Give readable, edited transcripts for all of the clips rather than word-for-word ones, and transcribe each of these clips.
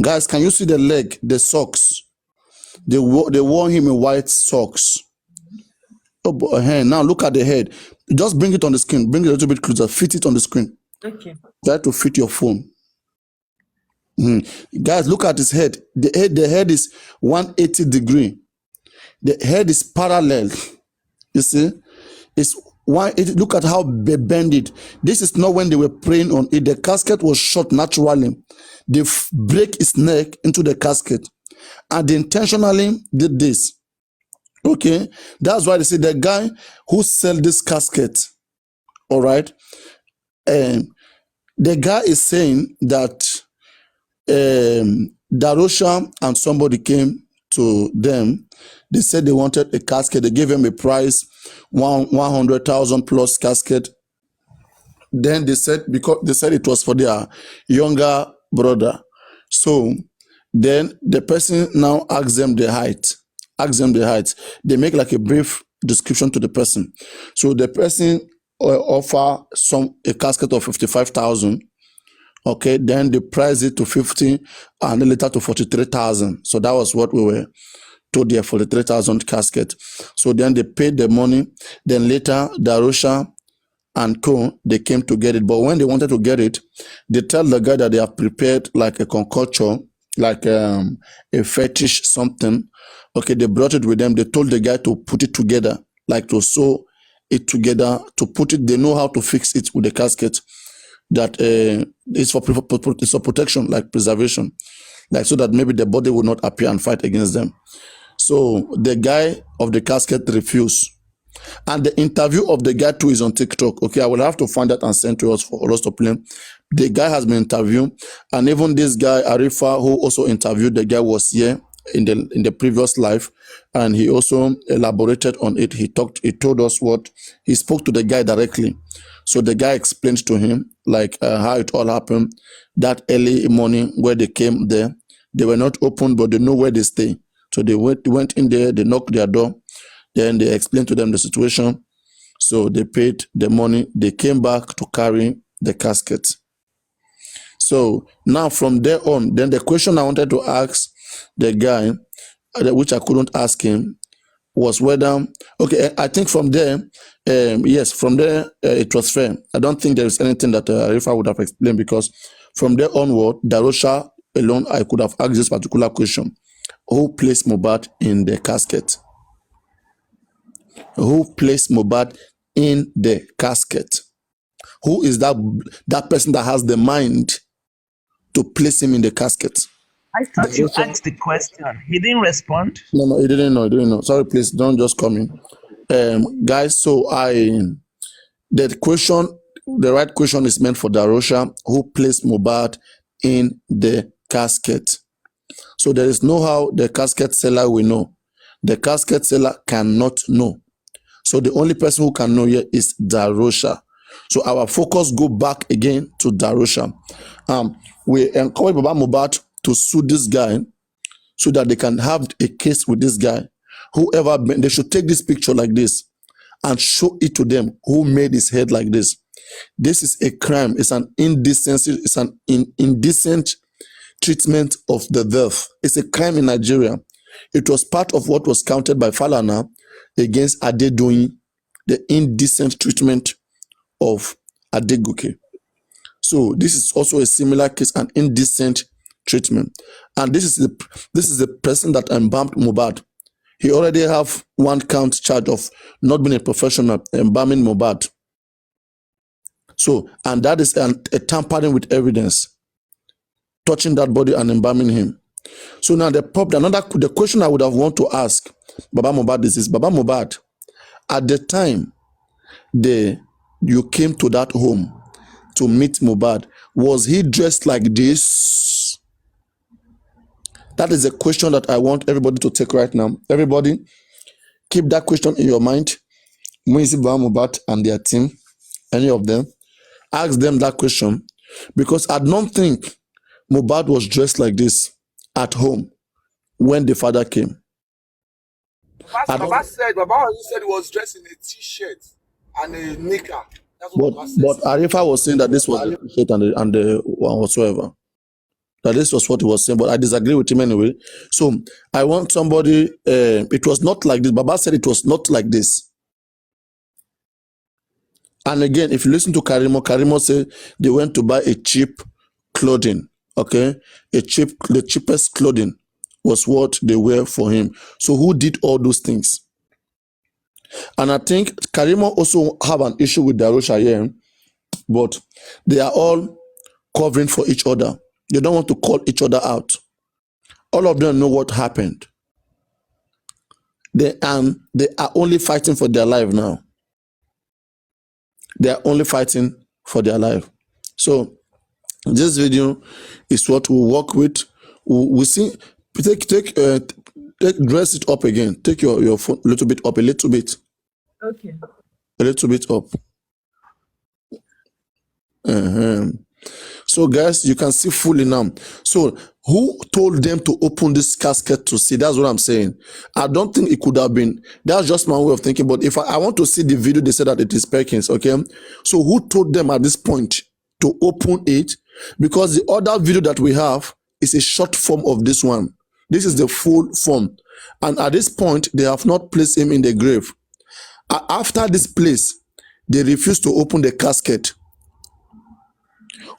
Guys, can you see the leg, the socks? They wore him in white socks. Oh, now look at the head. Just bring it on the screen. Bring it a little bit closer. Fit it on the screen. Okay. Try to fit your phone. Guys, look at his head. The head is 180 degree. The head is parallel. You see? It's 180. Look at how they bend it. This is not when they were praying on it. The casket was shot naturally. They break his neck into the casket. And they intentionally did this. Okay? That's why they say the guy who sell this casket, all right, the guy is saying that Darosha and somebody came to them. They said they wanted a casket. They gave him a price, 100,000 plus casket. Then they said, because they said it was for their younger brother. So then the person now asks them the height. They make like a brief description to the person. So the person offer a casket of 55,000. Okay, then they price it to 50 and then later to 43,000. So that was what we were told there, 43,000 casket. So then they paid the money. Then later Darosha and co, they came to get it. But when they wanted to get it, they tell the guy that they have prepared like a concoction, like a fetish something. Okay, they brought it with them. They told the guy to put it together, like to sew it together, to put it. They know how to fix it with the casket. That it's for protection, like preservation, like so that maybe the body will not appear and fight against them. So the guy of the casket refused. And the interview of the guy too is on TikTok. Okay, I will have to find that and send to us for us to play. The guy has been interviewed, and even this guy Arifa, who also interviewed the guy, was here in the previous life, and he also elaborated on it. He told us what he spoke to the guy directly. So the guy explained to him like how it all happened. That early morning where they came there, they were not open, but they know where they stay. So they went in there, they knocked their door, then they explained to them the situation. So they paid the money. They came back to carry the casket. So now from there on, then the question I wanted to ask the guy, which I couldn't ask him, was whether, okay, I think from there, yes, from there, it was fair. I don't think there is anything that Arifa would have explained, because from there onward, Darosha alone, I could have asked this particular question. Who placed Mohbad in the casket? Who placed Mohbad in the casket? Who is that person that has the mind to place him in the casket? I thought you asked the question. He didn't respond. No, he didn't know. Sorry, please don't just come in. Guys, so the right question is meant for Darosha, who placed Mohbad in the casket. So there is no how the casket seller will know. The casket seller cannot know. So the only person who can know here is Darosha. So our focus go back again to Darosha. We encourage Baba Mohbad to sue this guy so that they can have a case with this guy. They should take this picture like this and show it to them who made his head like this. This is a crime. It's an indecency. It's an indecent treatment of the deaf. It's a crime in Nigeria. It was part of what was counted by Falana against Adedoyin, the indecent treatment of Adegoke. So this is also a similar case, an indecent treatment. And this is the person that embalmed Mohbad. He already have one count charge of not being a professional embalming Mohbad. So, and that is a tampering with evidence, touching that body and embalming him. So now the question I would have want to ask Baba Mohbad is Baba Mohbad, at the time you came to that home to meet Mohbad, was he dressed like this? That is a question that I want everybody to take right now. Everybody, keep that question in your mind. When you see Baba Mohbad and their team, any of them, ask them that question, because I don't think Mohbad was dressed like this at home when the father came. Baba said he was dressed in a t-shirt and a knicker. But Arifa was saying that this was a t-shirt and the whatsoever. that this was what he was saying, but I disagree with him anyway. So I want somebody, it was not like this. Baba said it was not like this. And again, if you listen to Karimo said they went to buy a cheap clothing, okay? The cheapest clothing was what they wear for him. So who did all those things? And I think Karimo also have an issue with Darusha here, but they are all covering for each other. They don't want to call each other out. All of them know what happened. They are only fighting for their life now. They are only fighting for their life. So this video is what we work with. We see. Dress it up again. Take your phone a little bit up, a little bit. Okay. A little bit up. So guys, you can see fully now. So who told them to open this casket to see? That's what I'm saying. I don't think it could have been. That's just my way of thinking. But if I want to see the video, they said that it is Perkins. Okay. So who told them at this point to open it? Because the other video that we have is a short form of this one. This is the full form. And at this point, they have not placed him in the grave. After this place, they refused to open the casket.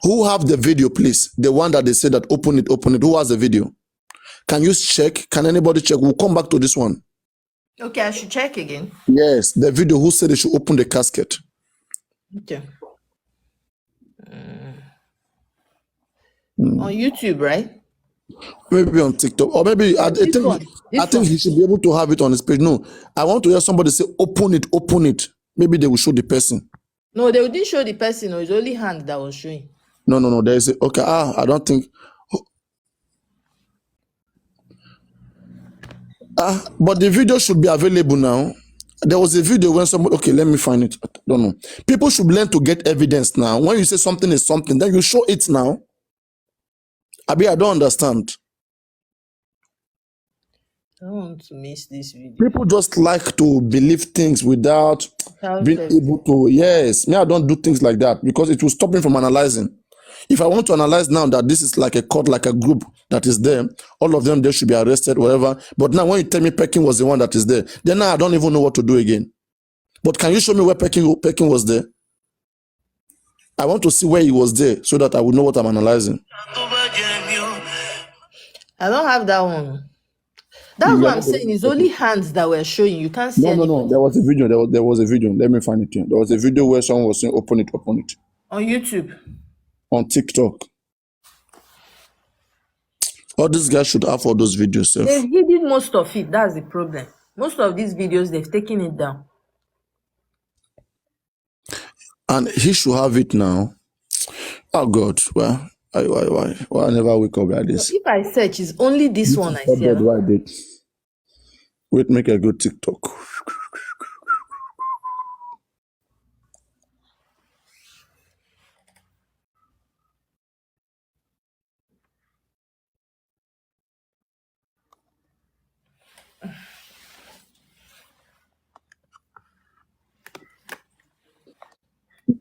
Who have the video, please? The one that they said that open it. Who has the video? Can you check? Can anybody check? We'll come back to this one. Okay, I should check again. Yes, the video who said they should open the casket. Okay. On YouTube, right? Maybe on TikTok. Or maybe I think he should be able to have it on his page. No, I want to hear somebody say open it. Maybe they will show the person. No, they didn't show the person. No, it's only hand that was showing. No. There is okay. I don't think. But the video should be available now. There was a video when somebody. Okay, let me find it. I don't know. People should learn to get evidence now. When you say something is something, then you show it now. I don't understand. I don't want to miss this video. People just like to believe things without being able to. Yes, me, I don't do things like that because it will stop me from analyzing. If I want to analyze now that this is like a court, like a group that is there, all of them, they should be arrested, whatever. But now when you tell me Peking was the one that is there, then now I don't even know what to do again. But can you show me where Peking was there? I want to see where he was there so that I will know what I'm analyzing. I don't have that one. That's what I'm saying. It's only hands that were showing. You can't see No. There was a video. There was a video. Let me find it here. There was a video where someone was saying, open it. On YouTube. On TikTok. All these guys should have all those videos. They've hidden most of it. That's the problem. Most of these videos, they've taken it down. And he should have it now. Oh God, well, why I never wake up like this? If I search, it's only this one I see. Why I did. Wait, make a good TikTok.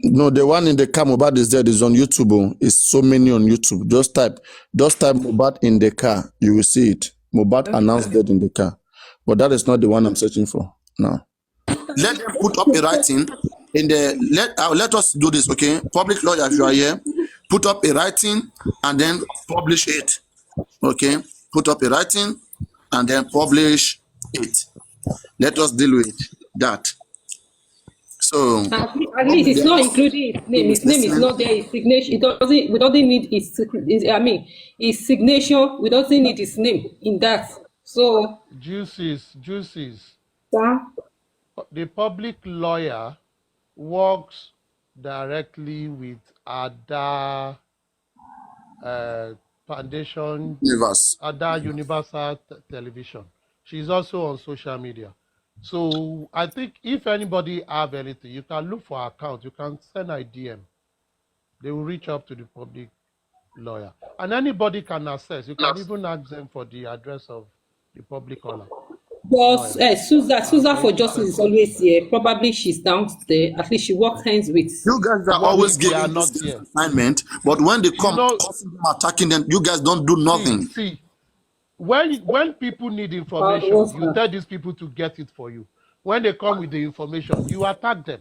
No, the one in the car, Mohbad is there. Is on YouTube. It's so many on YouTube. Just type Mohbad in the car. You will see it. Mohbad announced dead in the car. But that is not the one I'm searching for now. Let them put up a writing in the let us do this, okay? Public lawyer, if you are here, put up a writing and then publish it. Okay? Put up a writing and then publish it. Let us deal with that. So at least it's not including his name. His name is not there. His signature. We don't need his. His signature. We don't need his name in that. So Juices. sir, The public lawyer works directly with Ada Foundation, Ada Universal Television. She's also on social media. So I think if anybody have anything, you can look for her account. You can send a DM. They will reach up to the public lawyer. And anybody can access. You can even ask them for the address of the public lawyer. But Susan for Justice is always here. Probably she's down there. At least she works hands with. You guys are What always if they are giving not this here? assignment, but when they You come know, cussing them, attacking them, you guys don't do nothing. see, when people need About information, what's you that? tell these people to get it for you. When they come with the information, you attack them.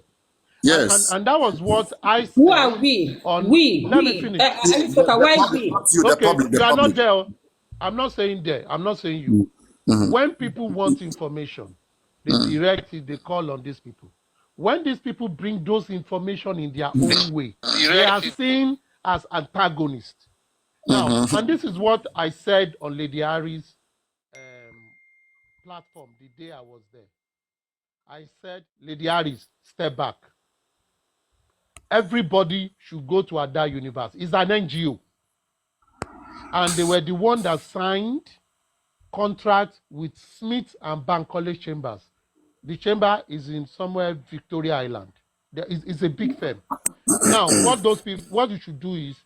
Yes. And that was what I Who said are we? on. Let me finish. The Why public, we? not you, the Okay, public, the you are not public. there. I'm not saying there. I'm not saying you. When people want information, they direct it, they call on these people. When these people bring those information in their own way, they are seen as antagonists. Now, and this is what I said on Lady Harry's platform the day I was there. I said, Lady Harris, step back. Everybody should go to Ada Universe. It's an NGO. And they were the one that signed contract with Smith and Bankole Chambers. The chamber is in somewhere Victoria Island. It's a big firm. Now, what you should do is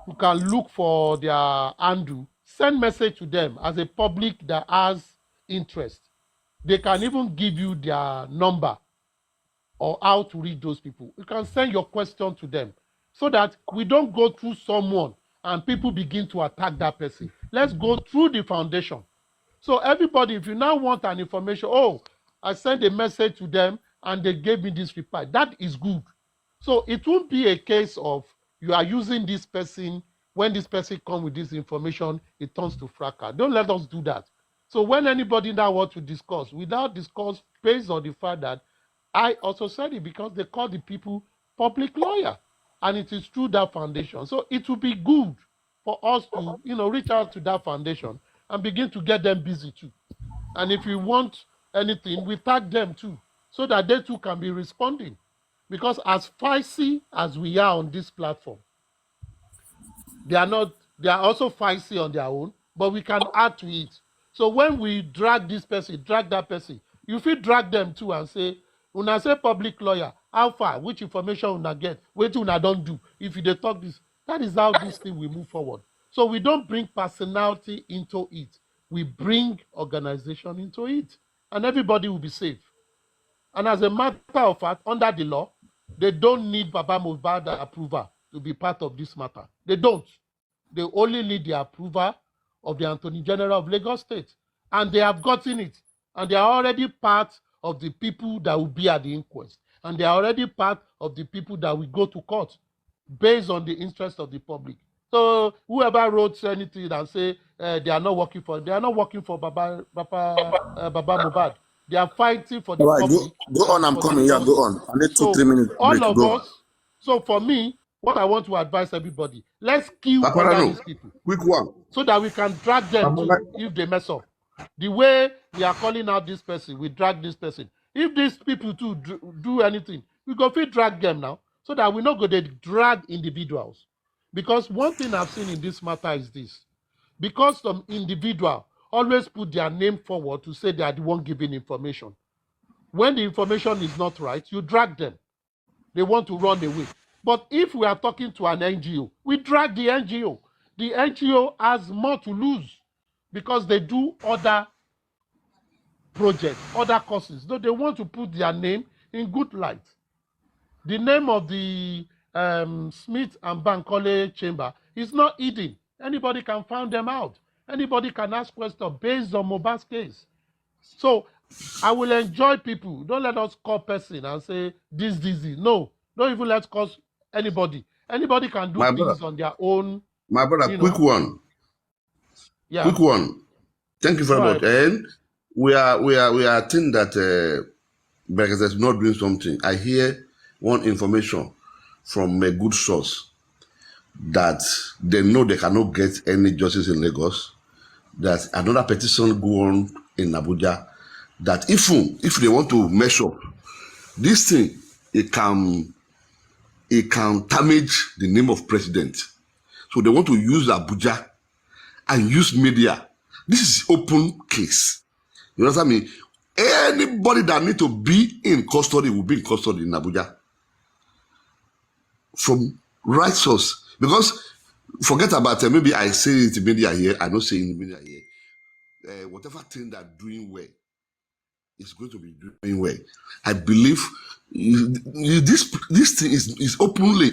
you can look for their handle, send message to them as a public that has interest. They can even give you their number or how to reach those people. You can send your question to them so that we don't go through someone and people begin to attack that person. Let's go through the foundation. So everybody, if you now want an information, oh, I sent a message to them and they gave me this reply. That is good. So it won't be a case of you are using this person. When this person comes with this information, it turns to fracas. Don't let us do that. So when anybody now wants to discuss, without discuss based on the fact that I also said it because they call the people public lawyer. And it is through that foundation. So it will be good for us to, reach out to that foundation and begin to get them busy too. And if we want anything, we tag them too, so that they too can be responding. Because as feisty as we are on this platform, they are also feisty on their own, but we can add to it. So when we drag this person, drag that person, you feel drag them too and say, una say public lawyer, how far, which information una get, what una don't do, if you dey talk this. That is how this thing will move forward. So we don't bring personality into it. We bring organization into it. And everybody will be safe. And as a matter of fact, under the law, they don't need Baba Mohbad approval to be part of this matter. They don't. They only need the approval of the Attorney General of Lagos State. And they have gotten it. And they are already part of the people that will be at the inquest. And they are already part of the people that will go to court based on the interest of the public. So whoever wrote anything and say they are not working for Baba Mohbad. They are fighting for the All right, public. go on. I'm coming. Yeah, go on. I need 2-3 minutes all break. of Go us. So for me, what I want to advise everybody, let's kill under these people. Quick one. So that we can drag them too if they mess up. The way we are calling out this person, we drag this person. If these people too do anything, we go fit drag them now, so that we not go to drag individuals. Because one thing I've seen in this matter is this. Because some individual always put their name forward to say they are the one giving information. When the information is not right, you drag them. They want to run away. But if we are talking to an NGO, we drag the NGO. The NGO has more to lose because they do other projects, other causes. So they want to put their name in good light. The name of the Smith and Bankole Chamber is not hidden. Anybody can find them out. Anybody can ask questions based on Mohbad's case. So I will enjoy people. Don't let us call person and say this. No, don't even let's call anybody. Anybody can do things on their own. My brother, quick one. Yeah. Quick one. Thank you very much. And we are think that because is not doing something. I hear one information from a good source that they know they cannot get any justice in Lagos. That another petition go on in Abuja. That if they want to mess up this thing, it can damage the name of president. So they want to use Abuja and use media. This is open case. You know what I mean? Anybody that need to be in custody will be in custody in Abuja. From right source. Because forget about maybe I say it in media here, I don't say it in media here. Whatever thing they're doing well, is going to be doing well. I believe this thing is openly.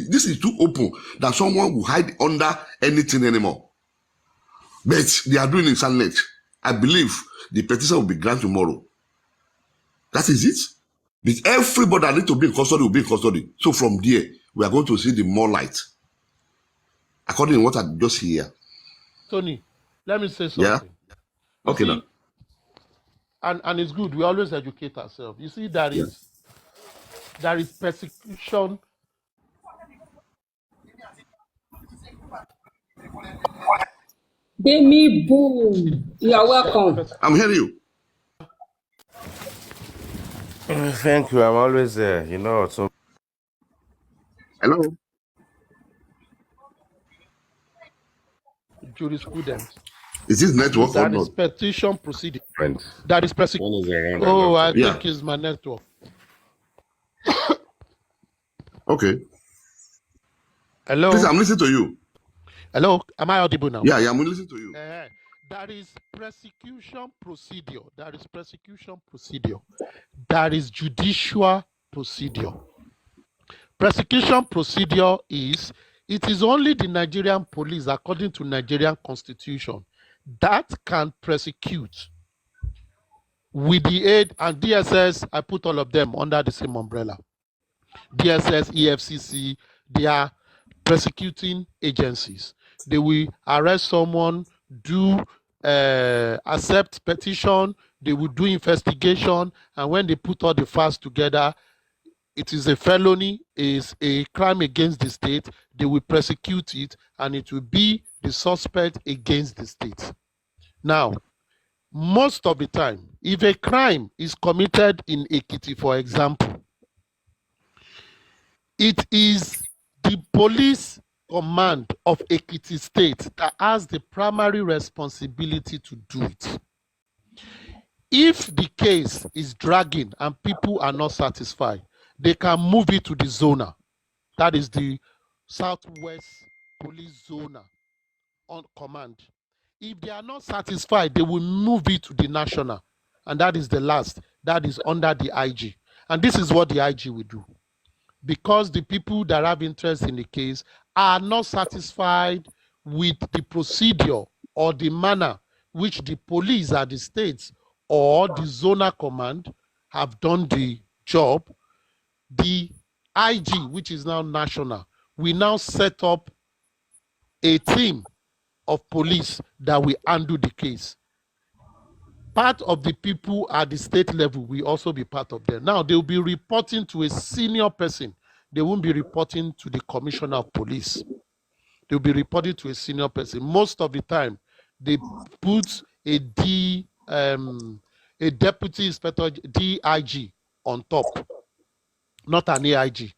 This is too open that someone will hide under anything anymore. But they are doing it in silent. I believe the petition will be granted tomorrow. That is it. But everybody that need to be in custody will be in custody. So from there, we are going to see the more light. According to what I just hear. Tony, let me say something. Yeah. Okay, now. And it's good. We always educate ourselves. You see, there is persecution. Demi boom. You are welcome. I'm hearing you. Thank you. I'm always there. You know. So. Hello. Jurisprudence. Is this network or not? That is petition proceeding. Friends. That is persecution. Oh, I think it's my network. Okay. Hello. Please, I'm listening to you. Hello. Am I audible now? Yeah, I'm listening to you. That is persecution procedure. That is persecution procedure. That is judicial procedure. Persecution procedure is, it is only the Nigerian police, according to Nigerian constitution, that can persecute with the aid, and DSS, I put all of them under the same umbrella. DSS, EFCC, they are persecuting agencies. They will arrest someone, do accept petition, they will do investigation, and when they put all the facts together, it is a felony, is a crime against the state, they will prosecute it, and it will be the suspect against the state. Now, most of the time, if a crime is committed in Ekiti, for example, it is the police command of Ekiti State that has the primary responsibility to do it. If the case is dragging and people are not satisfied, they can move it to the zona. That is the Southwest Police Zona on command. If they are not satisfied, they will move it to the national. And that is the last. That is under the IG. And this is what the IG will do. Because the people that have interest in the case are not satisfied with the procedure or the manner which the police at the states or the zonal command have done the job, the IG, which is now national, we now set up a team of police that will handle the case. Part of the people at the state level will also be part of them. Now, they will be reporting to a senior person. They won't be reporting to the commissioner of police. They will be reporting to a senior person. Most of the time, they put a deputy inspector, DIG, on top, not an AIG,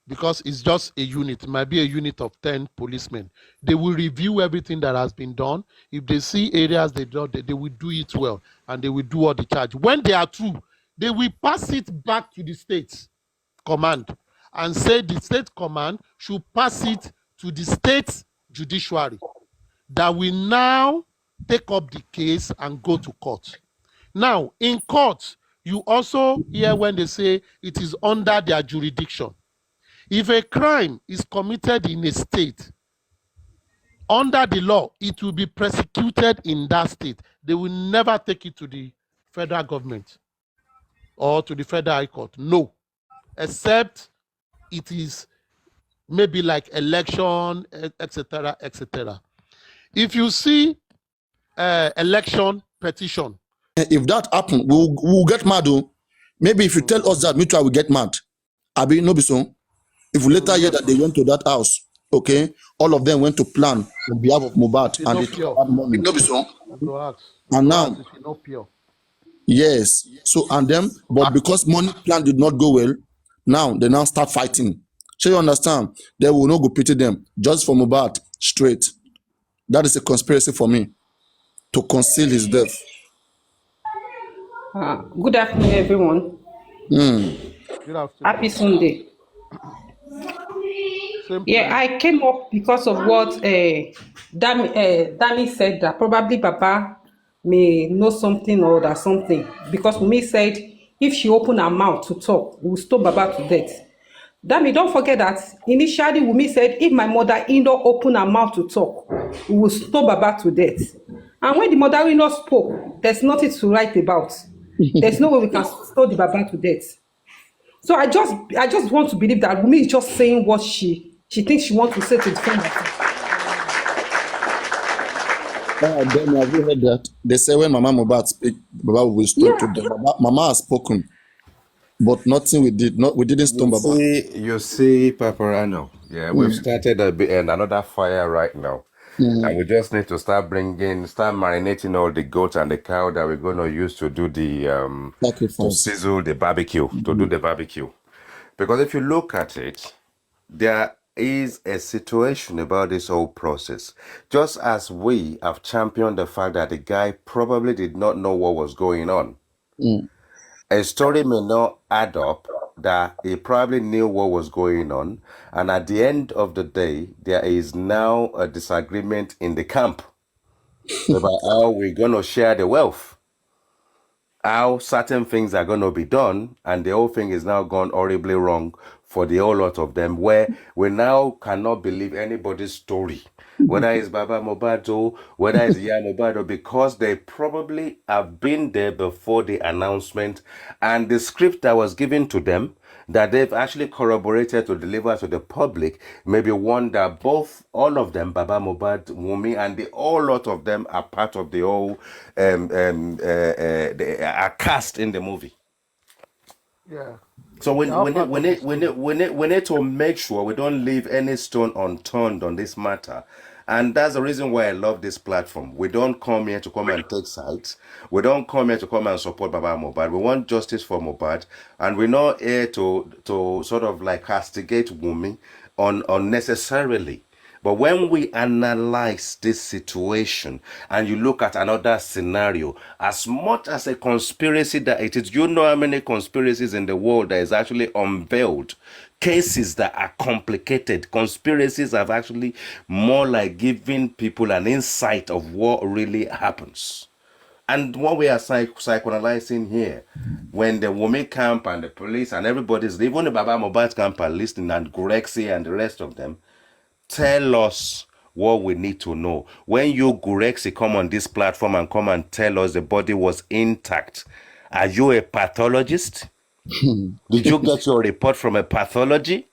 because it's just a unit. It might be a unit of 10 policemen. They will review everything that has been done. If they see areas they will do it well, and they will do all the charge. When they are through, they will pass it back to the state command and say the state command should pass it to the state judiciary that will now take up the case and go to court. Now, in court, you also hear when they say it is under their jurisdiction. If a crime is committed in a state, under the law, it will be prosecuted in that state. They will never take it to the federal government or to the federal high court. No, except it is maybe like election, etc., etc. If you see election petition, if that happen, we'll get mad. Maybe if you tell us that, mutual will get mad. Abi no be so. If we later hear that they went to that house, okay, all of them went to plan on behalf of Mohbad and they took that money. No be so. And now, yes. So and them, but because money plan did not go well, now they now start fighting. So you understand? They will not go pity them just for Mohbad straight. That is a conspiracy for me to conceal his death. Good afternoon, everyone. Good afternoon. Happy Sunday. Yeah, I came up because of what Dami said, that probably Papa may know something or that something, because Wunmi said if she open her mouth to talk, we will stone Baba to death. Dami, don't forget that initially Wunmi said if my mother-in-law open her mouth to talk, we will stone Baba to death. And when the mother-in-law spoke, there's nothing to write about. There's no way we can stone the Baba to death. So I just want to believe that Wunmi is just saying what she thinks she wants to say to defend herself. Then have you heard that? They say when Mama Mohbad speak, Baba will stone to them. Mama has spoken, but nothing we did. We didn't stone Baba. You see, Paparano. Yeah, we've started another fire right now. And we just need to start marinating all the goats and the cow that we're going to use to do the to sizzle the barbecue, to do the barbecue. Because if you look at it, there is a situation about this whole process. Just as we have championed the fact that the guy probably did not know what was going on. A story may not add up that he probably knew what was going on, and at the end of the day, there is now a disagreement in the camp about how we're going to share the wealth, how certain things are going to be done, and the whole thing is now gone horribly wrong for the whole lot of them, where we now cannot believe anybody's story, whether it's Baba Mohbad or whether it's Iya Mohbad, because they probably have been there before the announcement, and the script that was given to them that they've actually corroborated to deliver to the public, maybe one that all of them, Baba Mohbad, Wunmi, and the whole lot of them are part of the whole, they are cast in the movie. Yeah. So we need to make sure we don't leave any stone unturned on this matter. And that's the reason why I love this platform. We don't come here to come and take sides. We don't come here to come and support Baba Mohbad. We want justice for Mohbad. And we're not here to sort of like castigate Wunmi unnecessarily. But when we analyze this situation and you look at another scenario, as much as a conspiracy that it is, you know how many conspiracies in the world that is actually unveiled, cases that are complicated, conspiracies have actually more like giving people an insight of what really happens. And what we are psychoanalyzing here, when the Wunmi camp and the police and everybody's, even the Baba Mohbad camp are listening, and Gurexi and the rest of them, tell us what we need to know. When you, Gurexi, come on this platform and come and tell us the body was intact, are you a pathologist? Did you get your report from a pathology?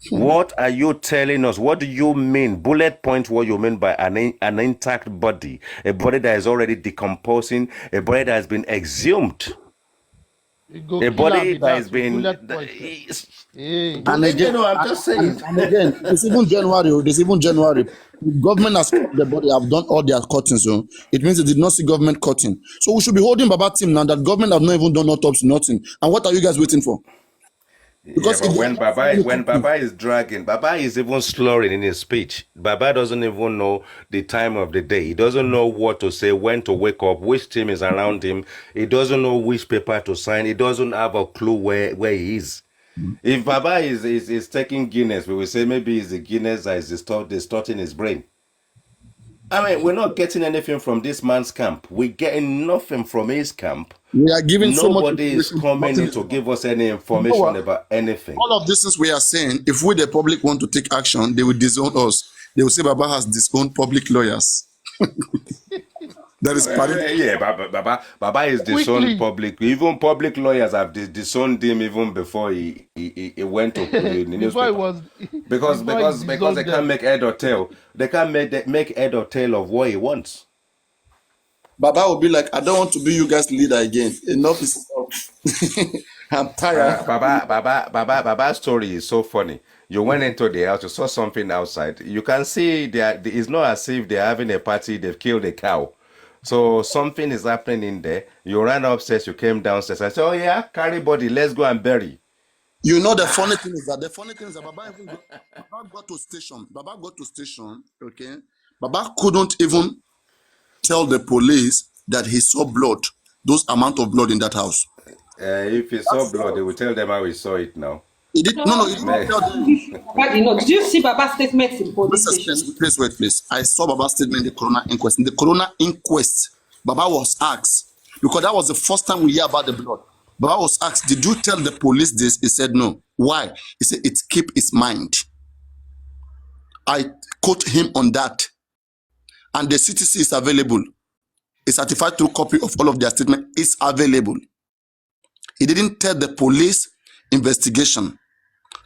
What are you telling us? What do you mean? Bullet point what you mean by an intact body, a body that is already decomposing, a body that has been exhumed. A body that has been... And again, I'm just saying. And again, it's even January. The government has cut the body, have done all their cuttings. So it means they did not see government cutting. So we should be holding Baba team now that government have not even done autopsy, nothing. And what are you guys waiting for? Because when Baba is dragging, Baba is even slurring in his speech. Baba doesn't even know the time of the day. He doesn't know what to say, when to wake up, which team is around him. He doesn't know which paper to sign. He doesn't have a clue where he is. If Baba is taking Guinness, we will say maybe it's the Guinness that is distorting his brain. I mean, we're not getting anything from this man's camp. We're getting nothing from his camp. We are giving Nobody is coming in to give us any information about anything. All of these things we are saying, if we, the public, want to take action, they will disown us. They will say Baba has disowned public lawyers. That is Baba is disowned public. Even public lawyers have disowned him even before he went to the newspaper. Because they can't make head or tail. They can't make head or tail of what he wants. Baba will be like, I don't want to be you guys' leader again. Enough is enough. I'm tired. Baba's story is so funny. You went into the house, you saw something outside. You can see it's not as if they're having a party, they've killed a cow. So something is happening in there. You ran upstairs, you came downstairs. I said, oh yeah, carry body, let's go and bury. You know the funny thing is that Baba got to station, okay? Baba couldn't even tell the police that he saw blood, those amount of blood in that house. If he saw blood, they will tell them how he saw it now. He did no, he did not tell them. Did you see Baba's statement in police station? Please wait, please. I saw Baba's statement in the coroner inquest. In the coroner inquest, Baba was asked, because that was the first time we hear about the blood. Baba was asked, did you tell the police this? He said no. Why? He said it keep his mind. I quote him on that. And the CTC is available. A certified true copy of all of their statement is available. He didn't tell the police investigation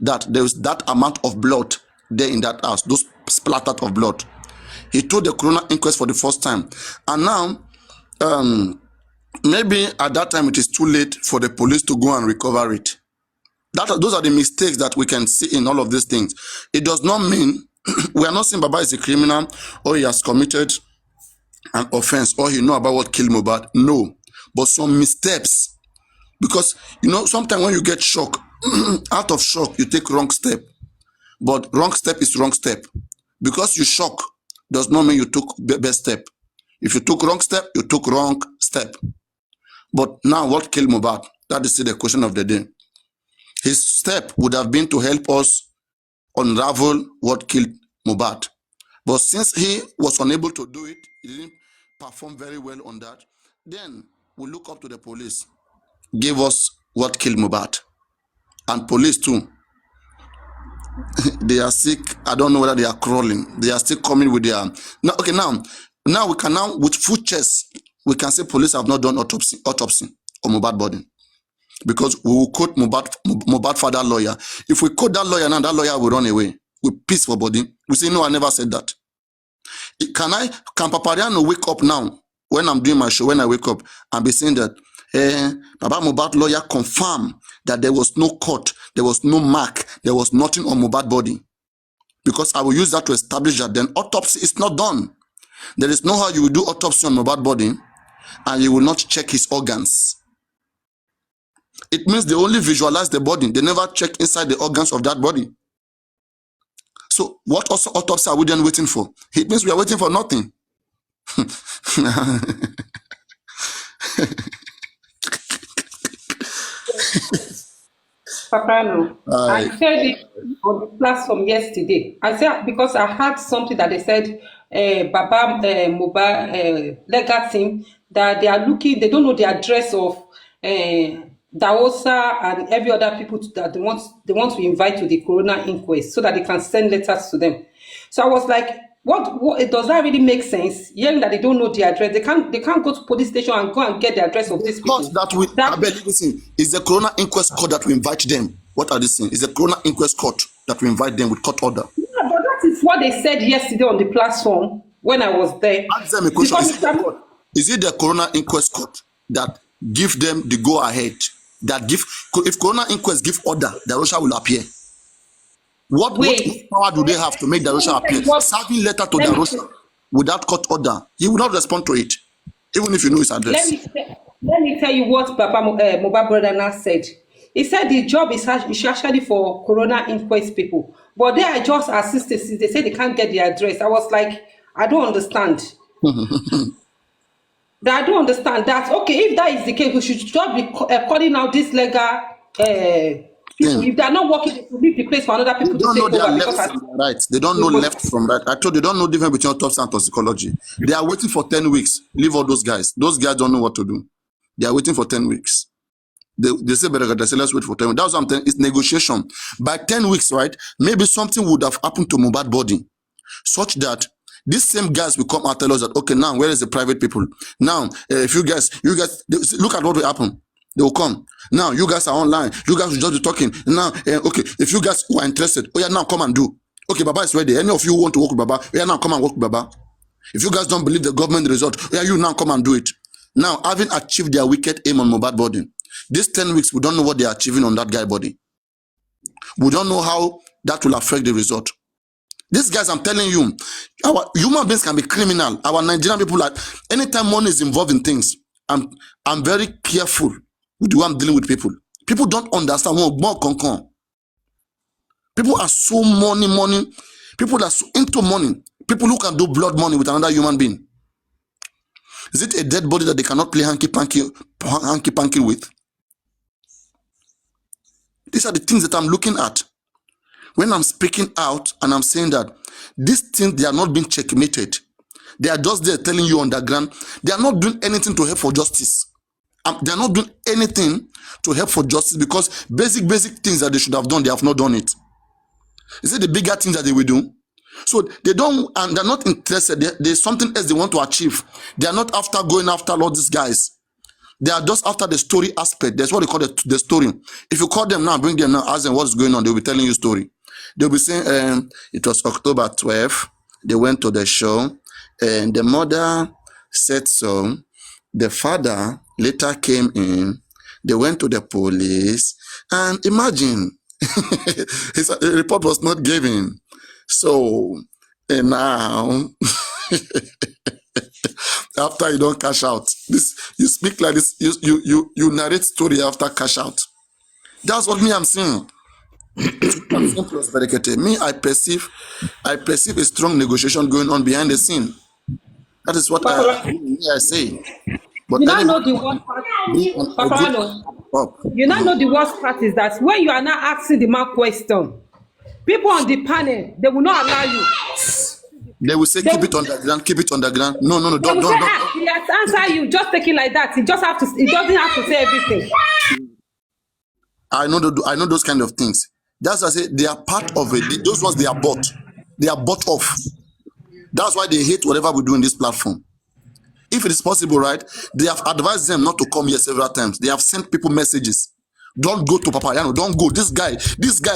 that there was that amount of blood there in that house, those splattered of blood. He told the coroner inquest for the first time. And now, maybe at that time it is too late for the police to go and recover it. Those are the mistakes that we can see in all of these things. It does not mean we are not saying Baba is a criminal or he has committed an offense or he know about what killed Mohbad. No, but some missteps. Because sometimes when you get shock, out of shock, you take wrong step. But wrong step is wrong step. Because you shock does not mean you took best step. If you took wrong step, you took wrong step. But now what killed Mohbad? That is the question of the day. His step would have been to help us unravel what killed Mohbad. But since he was unable to do it, he didn't perform very well on that, then we look up to the police. Give us what killed Mohbad. And police too. They are sick. I don't know whether they are crawling. They are still coming with their... Now we can now, with full chest, we can say police have not done autopsy on Mohbad body. Because we will quote Mohbad father lawyer. If we quote that lawyer now, that lawyer will run away with peace for body. We say, no, I never said that. Can Papariano wake up now when I'm doing my show, when I wake up and be saying that Baba Mohbad lawyer confirm that there was no cut, there was no mark, there was nothing on Mohbad body? Because I will use that to establish that then autopsy is not done. There is no how you will do autopsy on Mohbad body and you will not check his organs. It means they only visualize the body. They never check inside the organs of that body. So what also autopsy are we then waiting for? It means we are waiting for nothing. Papano, I said it on the platform yesterday. I said because I heard something that they said, Baba Mohbad legal team, that they are looking, they don't know the address of Daosa and every other people that they want to invite to the coroner inquest so that they can send letters to them. So I was like, what does that really make sense? Hearing that they don't know the address, they can't go to police station and go and get the address of these people. Listen, is the coroner inquest court that we invite them. What are they saying? Is the coroner inquest court that we invite them with court order? Yeah, but that is what they said yesterday on the platform when I was there. Ask them a question. Is it the coroner inquest court that give them the go ahead? If coroner inquest give order, Darosha will appear. What power do they have to make Darosha appear? Serving letter to Darosha without court order, he will not respond to it, even if you know his address. Let me tell you what Papa Mohbad brother now said. He said the job is actually for coroner inquest people, but they are just assistants. They say they can't get the address. I was like, I don't understand. I don't understand that. Okay, if that is the case, we should just be calling out this legal people. If they are not working, they should leave the place for another people to take over. Right. They don't know left from right. I told you, they don't know the difference between autopsy and toxicology. They are waiting for 10 weeks. Leave all those guys. Those guys don't know what to do. They are waiting for 10 weeks. They say, let's wait for 10 weeks. That's what I'm telling you. It's negotiation. By 10 weeks, right, maybe something would have happened to Mohbad body, such that these same guys will come and tell us that, okay, now, where is the private people? Now, if you guys, look at what will happen. They will come. Now, you guys are online. You guys will just be talking. Now, okay, if you guys were interested, oh yeah, now come and do. Okay, Baba is ready. Any of you want to work with Baba, oh yeah, now come and work with Baba. If you guys don't believe the government result, oh yeah, you now come and do it. Now, having achieved their wicked aim on Mohbad body, these 10 weeks, we don't know what they are achieving on that guy body. We don't know how that will affect the result. These guys, I'm telling you, our human beings can be criminal. Our Nigerian people, anytime money is involved in things, I'm very careful with the way I'm dealing with people. People don't understand what people are so money. People are so into money. People who can do blood money with another human being. Is it a dead body that they cannot play hanky-panky with? These are the things that I'm looking at. When I'm speaking out and I'm saying that these things, they are not being checkmated. They are just there telling you underground. They are not doing anything to help for justice. They are not doing anything to help for justice because basic things that they should have done, they have not done it. Is it the bigger things that they will do? So they don't, and they're not interested. There's something else they want to achieve. They are not after going after all these guys. They are just after the story aspect. That's what they call the story. If you call them now, bring them now, ask them what's going on, they'll be telling you story. They'll be saying, it was October 12th. They went to the show, and the mother said so. The father later came in. They went to the police, and imagine, the report was not given. So, and now, after you don't cash out, this you speak like this, you narrate story after cash out. That's what me I'm saying. Me, I perceive a strong negotiation going on behind the scene. That is what I say. But you now know the worst part, you now know the worst part is that when you are now asking the man question, people on the panel, they will not allow you. They will say, keep it underground, keep it underground. No, don't. He has answered you, just take it like that. He doesn't have to say everything. I know those kind of things. That's why I say they are part of it. Those ones they are bought. They are bought off. That's why they hate whatever we do in this platform. If it is possible, right? They have advised them not to come here several times. They have sent people messages. Don't go to Papariano. Don't go. This guy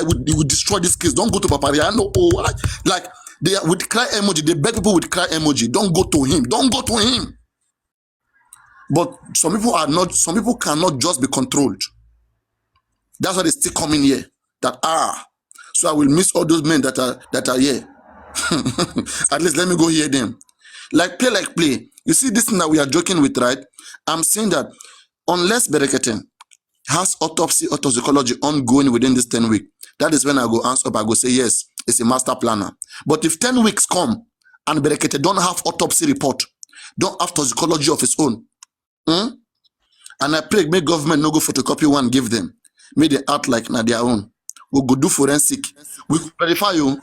will destroy this case. Don't go to Papariano. Oh, like they are with cry emoji. They beg people with cry emoji. Don't go to him. Don't go to him. But some people are not. Some people cannot just be controlled. That's why they still come in here. So I will miss all those men that are here. At least let me go hear them. Like play. You see this thing that we are joking with, right? I'm saying that unless Berekete has autopsy or toxicology ongoing within this 10 weeks, that is when I go answer up. I go say yes, it's a master planner. But if 10 weeks come and Berekete don't have autopsy report, don't have toxicology of its own, and I pray may government no go photocopy one, give them. May they act like na their own. We go do forensic. We verify you.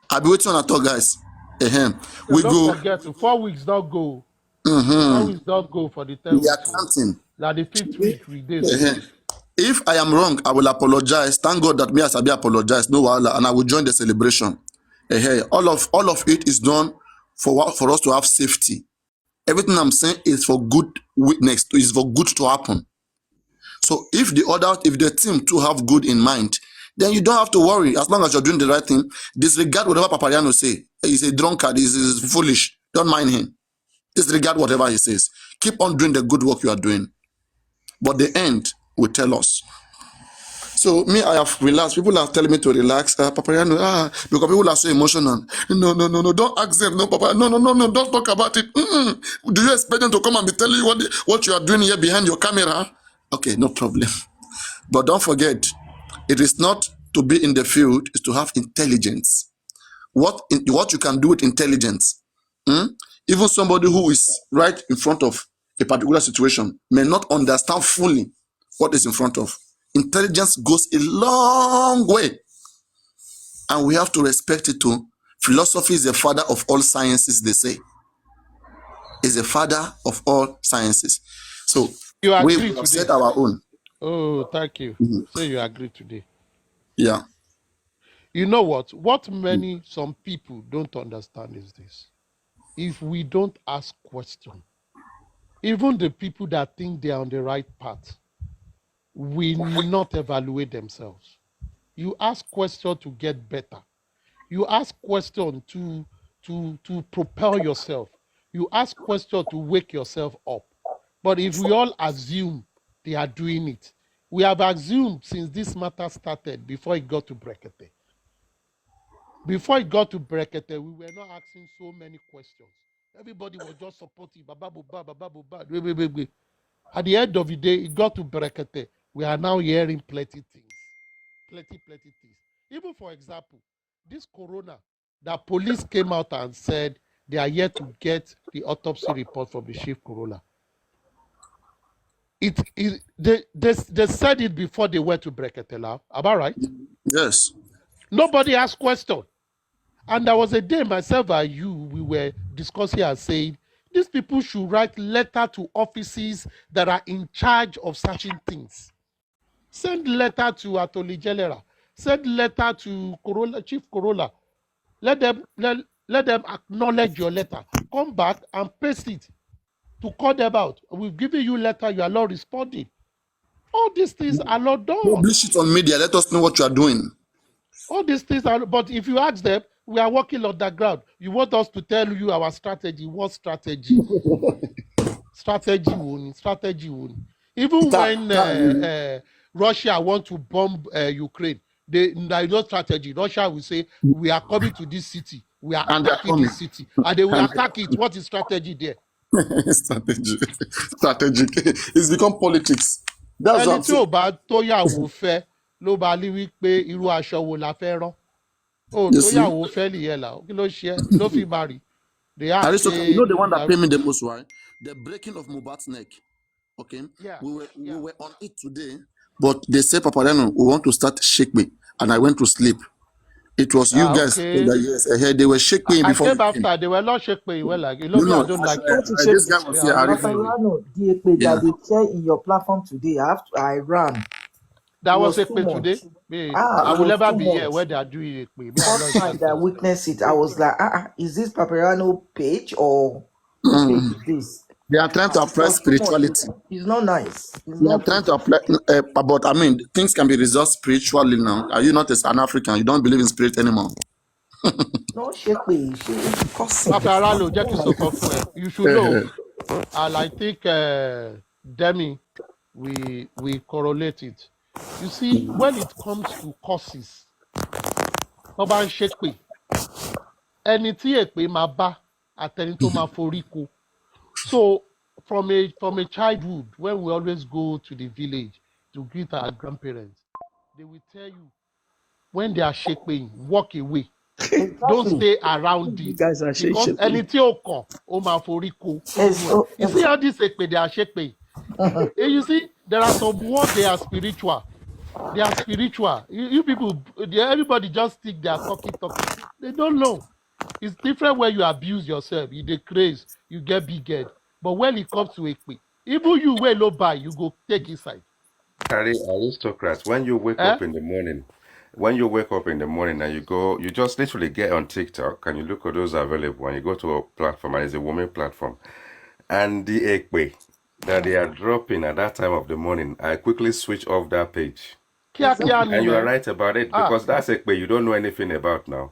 I'll be waiting on a talk, guys. We don't go. Forget 4 weeks don't go. 4 weeks don't go for the 10 We are weeks. counting. Now the 5th week we did. If I am wrong, I will apologize. Thank God that me as I be apologize. No wahala, and I will join the celebration. All of it is done for us to have safety. Everything I'm saying is for good witness. Is for good to happen. So if the team too have good in mind, then you don't have to worry. As long as you're doing the right thing, disregard whatever Papariano say. He's a drunkard. He's foolish. Don't mind him. Disregard whatever he says. Keep on doing the good work you are doing. But the end will tell us. So me, I have relaxed. People are telling me to relax. Papariano, because people are so emotional. No, don't ask them. No, Papa. No, don't talk about it. Do you expect them to come and be telling you what you are doing here behind your camera? Okay, no problem. But don't forget, it is not to be in the field, it's to have intelligence. What you can do with intelligence. Even somebody who is right in front of a particular situation may not understand fully what is in front of. Intelligence goes a long way. And we have to respect it too. Philosophy is the father of all sciences, they say. Is the father of all sciences. So we have set our own. Oh, thank you. So you agree today. Yeah. You know what? What some people don't understand is this. If we don't ask questions, even the people that think they are on the right path will not evaluate themselves. You ask questions to get better. You ask questions to propel yourself. You ask questions to wake yourself up. But if we all assume they are doing it, we have assumed since this matter started before it got to Brekete. Before it got to Brekete, we were not asking so many questions. Everybody was just supporting. At the end of the day, it got to Brekete. We are now hearing plenty things. Plenty things. Even for example, this corona, that police came out and said they are yet to get the autopsy report from the chief coroner. They said it before they went to Brekete. Am I right? Yes. Nobody asked question. And there was a day myself and you, we were discussing and saying, these people should write letter to offices that are in charge of certain things. Send letter to Attorney General. Send letter to Chief Corolla. Let them acknowledge your letter. Come back and paste it to call them out. We've given you letter, you are not responding. All these things are not done. Publish it on media. Let us know what you are doing. All these things are, but if you ask them, we are working on the ground. You want us to tell you our strategy. What strategy? Strategy won. Even when Russia want to bomb Ukraine, there is no strategy. Russia will say, we are coming to this city. We are attacking this city. And they will attack it. What is strategy there? Strategic. It's become politics. That's what I'm saying. Tóyàwó fẹ́ ló bá lí wípé irú aṣọ wo la fẹ́ rán. Tóyàwó fẹ́ nìyẹn là kí ló ṣe ló fi marry. You know the one that paid me the most, right? The breaking of Mohbad's neck. Okay, yeah, we were on it today, but they said, Paparano, we want to start shake me, and I went to sleep. It was you guys that yes, ahead. They were shake me before. I came after. They were not shake me. Well, like you know, I don't like that. This guy was here. That they share in your platform today. I ran. That was a today. I will never be here where they are doing it. First time that I witnessed it, I was like, is this Paparano page or page is this? They are trying to oppress spirituality. It's not nice. They are trying to apply, but I mean, things can be resolved spiritually now. Are you not an African? You don't believe in spirit anymore. No, shake me. You should know. And I think Demi, we correlate it. You see, when it comes to causes, Oban shake me. Anything ekpe ma ba ateni to ma foriko. So from a childhood, when we always go to the village to greet our grandparents, they will tell you when they are shaking, walk away. Don't stay around it. Guys are because anything oko o ma foriko. You see how this ekpe they are shaking. And you see, there are some words they are spiritual. They are spiritual. You people, everybody just stick their talking. They don't know. It's different when you abuse yourself. You decrease, you get big head. But when it comes to Ekpe, even you will low buy, you go take inside. Aristocrats, when you wake up in the morning, and you just literally get on TikTok and you look at those available and you go to a platform and it's a woman platform. And the Ekpe that they are dropping at that time of the morning, I quickly switch off that page. And you are right about it, because that's Ekpe you don't know anything about now.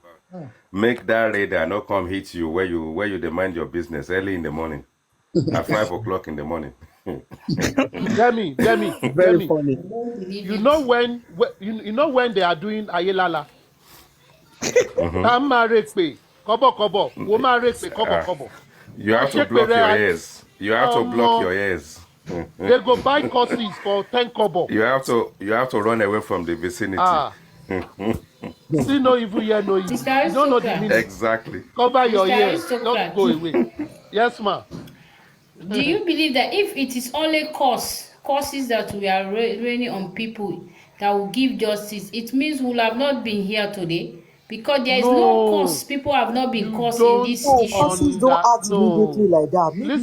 Make that radar not come hit you where you demand your business early in the morning. At 5 o'clock in the morning. Demi. Very funny. You know when they are doing Ayelala. Kobo. You have to block your ears. You have to block your ears. They go buy courses for 10 kobo. You have to run away from the vicinity. See no evil here, no evil. You don't know the meaning. Exactly. Cover your ears. Don't go away. Yes, ma'am. Do you believe that if it is only causes that we are raining on people that will give justice, it means we'll have not been here today? Because there is no cause. People have not been caused in this issue. Causes don't act immediately like that. Maybe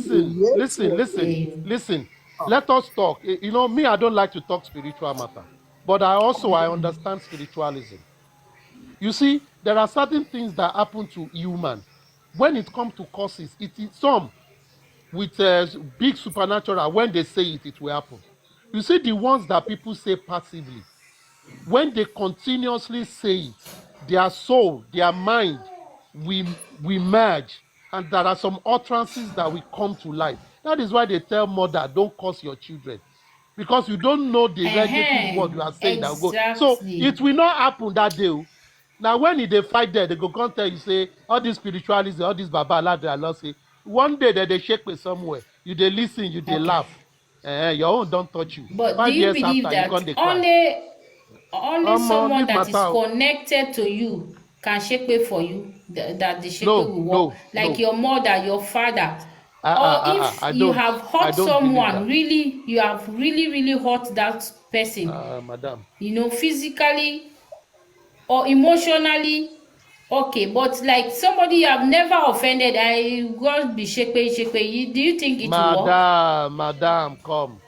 Listen. Let us talk. You know, me, I don't like to talk spiritual matter. But I understand spiritualism. You see, there are certain things that happen to human. When it comes to causes, it is some with big supernatural. When they say it, it will happen. You see, the ones that people say passively, when they continuously say it, their soul, their mind, we merge, and there are some utterances that will come to life. That is why they tell mother, don't curse your children, because you don't know the negative word you are saying. Exactly. That will go. So it will not happen that day. Now when they fight there, they go come tell you, say, all this spiritualism, all this Baba Allah say, one day that they shake me somewhere, you they listen, you they laugh. Your own don't touch you. But 5 do you years believe after, that only someone that is connected to you can shake me for you, that the shake will work? Like your mother, your father. Or if you have hurt someone, really, you have really hurt that person, madam, you know, physically or emotionally, Okay, but like somebody you have never offended, I God be shake. Do you think it will work? Madam, come.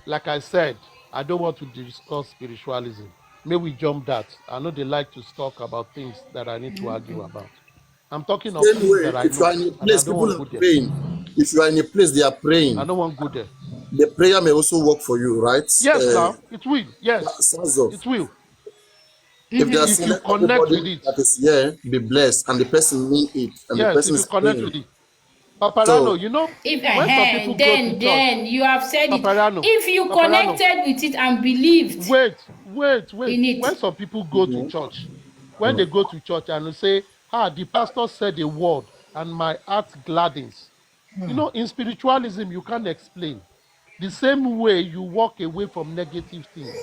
Like I said, I don't want to discuss spiritualism. May we jump that. I know they like to talk about things that I need to argue about. I'm talking of Same things way, that I if you know, are in a and I place, don't people want are to go there. praying. If you are in a place they are I praying, don't want to go there. the prayer may also work for you, right? Yes, now it will. Yes, Sanzo, it will. if they are If saying you let connect with everybody it. that is here be blessed, and the person mean it, and the Yes, person if you is connect with praying. it. Paparano, So you know, If when some people go to church, then you have said it. Paparano, If you Paparano, connected with it and believed wait. in it, When some people go to church, when they go to church and they say, the pastor said a word and my heart gladdens. You know, in spiritualism, you can't explain. The same way you walk away from negative things.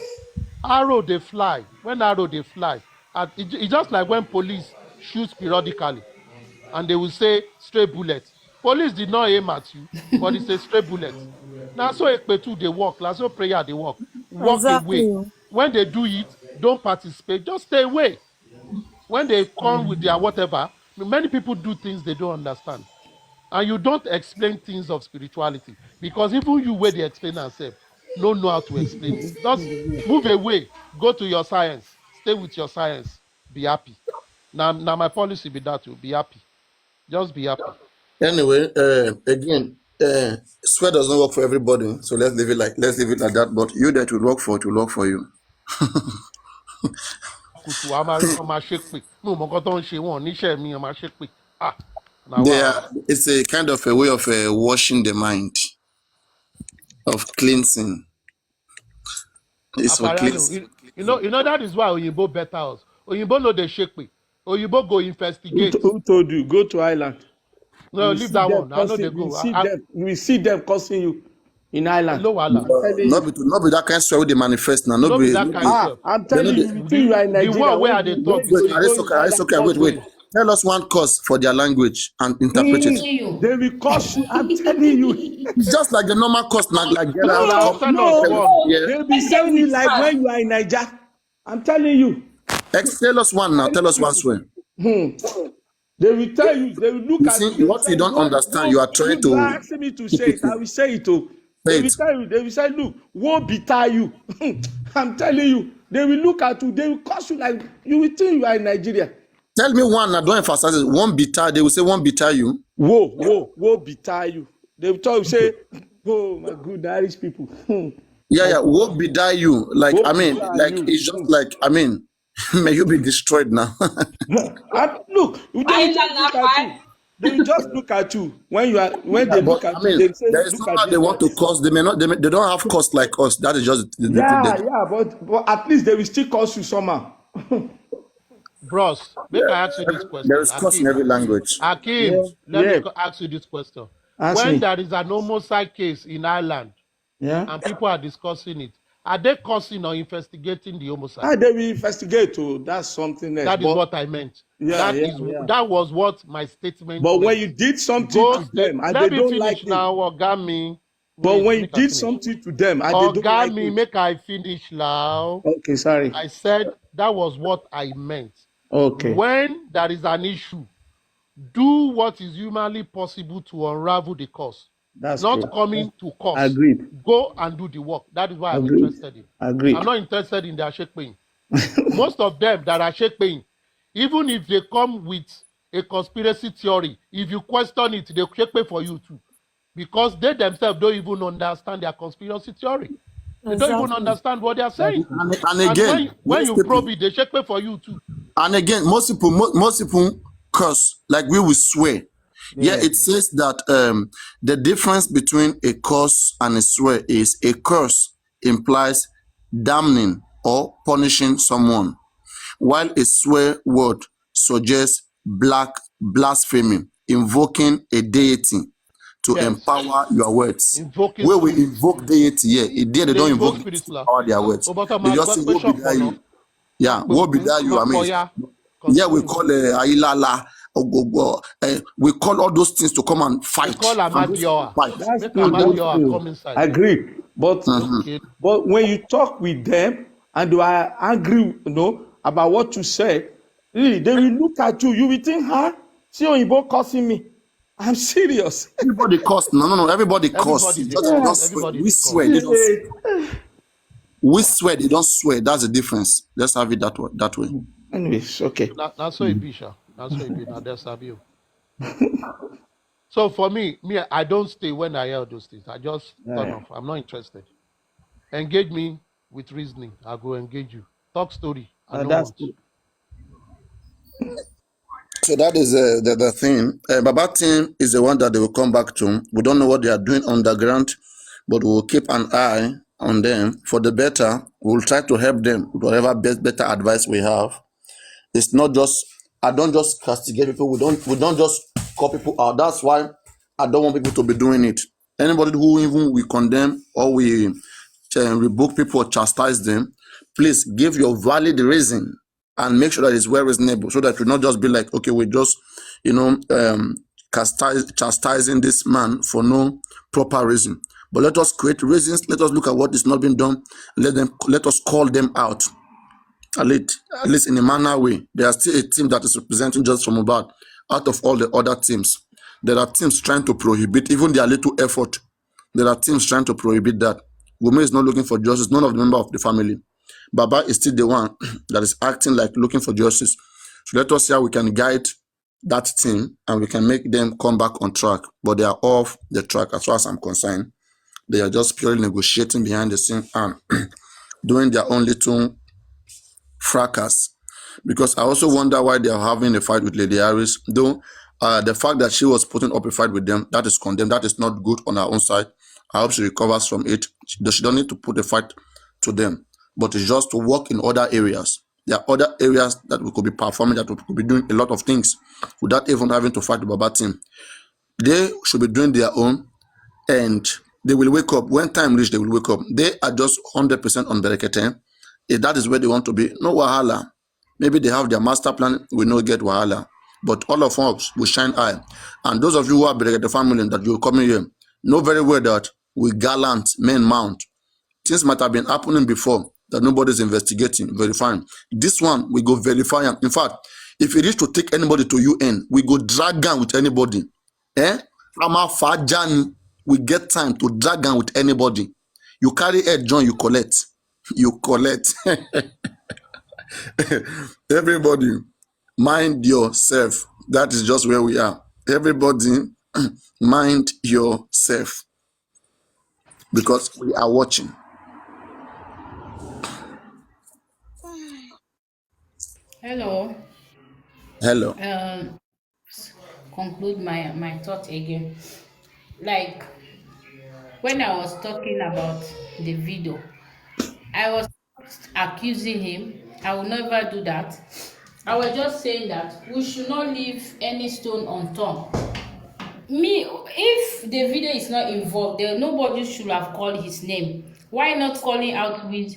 Arrow they fly. When arrow they fly, and it's just like when police shoot periodically and they will say stray bullet. Police did not aim at you, but it's a stray bullet. Now so ekpetu they walk, now so prayer they walk. Walk away. Exactly. When they do it, don't participate. Just stay away. When they come with their whatever, many people do things they don't understand. And you don't explain things of spirituality because even you where they explain yourself, don't know how to explain it. Just move away, go to your science, stay with your science, be happy. Now my policy be that to be happy. Just be happy. anyway, again, swear does not work for everybody. So let's leave it like that. But you that will work for it will work for you. Kutu amari ọmọ ṣépè. Mi ò mọ nǹkan tó ń ṣe wọn níṣẹ́ mi ọmọ ṣépè. Now wow. It's a kind of a way of washing the mind, of cleansing. It's for cleansing. You know that is why Oyinbo better us. Oyinbo no dey ṣépè. Oyinbo go investigate. Who told you? Go to Ireland. No, leave that one. I know they go. We see them cursing you in Ireland. No, not be that kind of swear they manifest now. No be that kind of swear. I'm telling you are in Nigeria. The one where I dey talk. Wait. Tell us one curse for their language and interpret it. They will curse you. I'm telling you. It's just like the normal curse, like get out. No. They will be saying it like when you are in Nigeria. I'm telling you. Tell us one now. Tell us one swear. They will tell you. They will look at you. What you don't understand, you are trying to. You are asking me to say it. I will say it. They will tell you. They will say, "Look, won't betray you." I'm telling you. They will look at you. They will curse you like you will think you are in Nigeria. Tell me one. I don't emphasize it. One betray. They will say one betray you. Whoa, betray you. They will tell you say, "Oh my good Irish people." Woe betray you. Like I mean, like it's just like I mean. May you be destroyed now. Look, they will just look at you when they look at you. They say, there is not they want to cause. They may not. They don't have cause like us. That is just. But at least they will still cause you somehow. Bros, maybe I ask you this question. There is cause in every language. Hakeem, let me ask you this question. When there is an homicide case in Ireland, and people are discussing it, are they causing or investigating the homicide? They will investigate. That's something else. That is what I meant. That was what my statement. But when you did something to them, and they don't like it. Now, Ogami. But when you did something to them, and they don't like it. Make I finish now. Okay, sorry. I said that was what I meant. Okay. When there is an issue, do what is humanly possible to unravel the cause. That's not true. Coming to cause. Agreed. Go and do the work. That is why I'm interested in. Agreed. I'm not interested in their shake pain. Most of them that are shake pain, even if they come with a conspiracy theory, if you question it, they shake pain for you too. Because they themselves don't even understand their conspiracy theory. They don't even understand what they are saying. And again, when you probe it, they shake pain for you too. And again, most people curse, like we will swear. It says that the difference between a curse and a swear is a curse implies damning or punishing someone, while a swear word suggests blasphemy, invoking a deity to empower your words. Where we invoke deity, they don't invoke deity to empower their words. They just say, "What be that you?" What be that you? I mean, we call Ailala. We call all those things to come and fight. We call Amadioa. I agree. But when you talk with them and they are angry, about what you said, Really, they will look at you. You will think, huh? See Oyinbo cursing me. I'm serious. Everybody curse. No. Everybody curse. Everybody they Just, curse. don't swear. Everybody We they swear. curse. They don't swear. We swear. They don't swear. That's the difference. Let's have it that way. Anyways, okay. That's so it be, sha. That's so it be. Now that's you. So for me, I don't stay when I hear those things. I just turn off. I'm not interested. Engage me with reasoning. I go engage you. Talk story. I don't want. So that is the thing. Baba team is the one that they will come back to. We don't know what they are doing underground, but we will keep an eye on them for the better. We will try to help them with whatever better advice we have. It's not just, I don't just castigate people. We don't just call people out. That's why I don't want people to be doing it. Anybody who even we condemn or we rebuke people or chastise them, please give your valid reason and make sure that it's well reasonable, so that it will not just be like, okay, we just, chastising this man for no proper reason. But let us create reasons. Let us look at what is not being done. Let us call them out. At least in a manner way. There are still a team that is representing just from Mohbad out of all the other teams. There are teams trying to prohibit even their little effort. There are teams trying to prohibit that. Wunmi is not looking for justice. None of the members of the family. Baba is still the one that is acting like looking for justice. So let us see how we can guide that team and we can make them come back on track. But they are off the track as far as I'm concerned. They are just purely negotiating behind the scene and doing their own little fracas. Because I also wonder why they are having a fight with Lady Harris. Though the fact that she was putting up a fight with them, that is condemned. That is not good on her own side. I hope she recovers from it. She don't need to put a fight to them, but it's just to work in other areas. There are other areas that we could be performing, that we could be doing a lot of things without even having to fight the Baba team. They should be doing their own, and they will wake up. When time reaches, they will wake up. They are just 100% on Berekete. If that is where they want to be, no wahala. Maybe they have their master plan, we no get wahala. But all of us will shine eye. And those of you who are Berekete family that you will come in here, know very well that we gallant men mount. Things might have been happening before that nobody's investigating, verifying. This one, we go verify. In fact, if it is to take anybody to UN, we go drag down with anybody. From our far journey, we get time to drag down with anybody. You carry head, John, you collect. You collect. Everybody, mind yourself. That is just where we are. Everybody, mind yourself. Because we are watching. Hello. Hello. Conclude my thought again. Like when I was talking about the video, I was accusing him. I will never do that. I was just saying that we should not leave any stone unturned. Me, if the video is not involved, there nobody should have called his name. Why not calling out with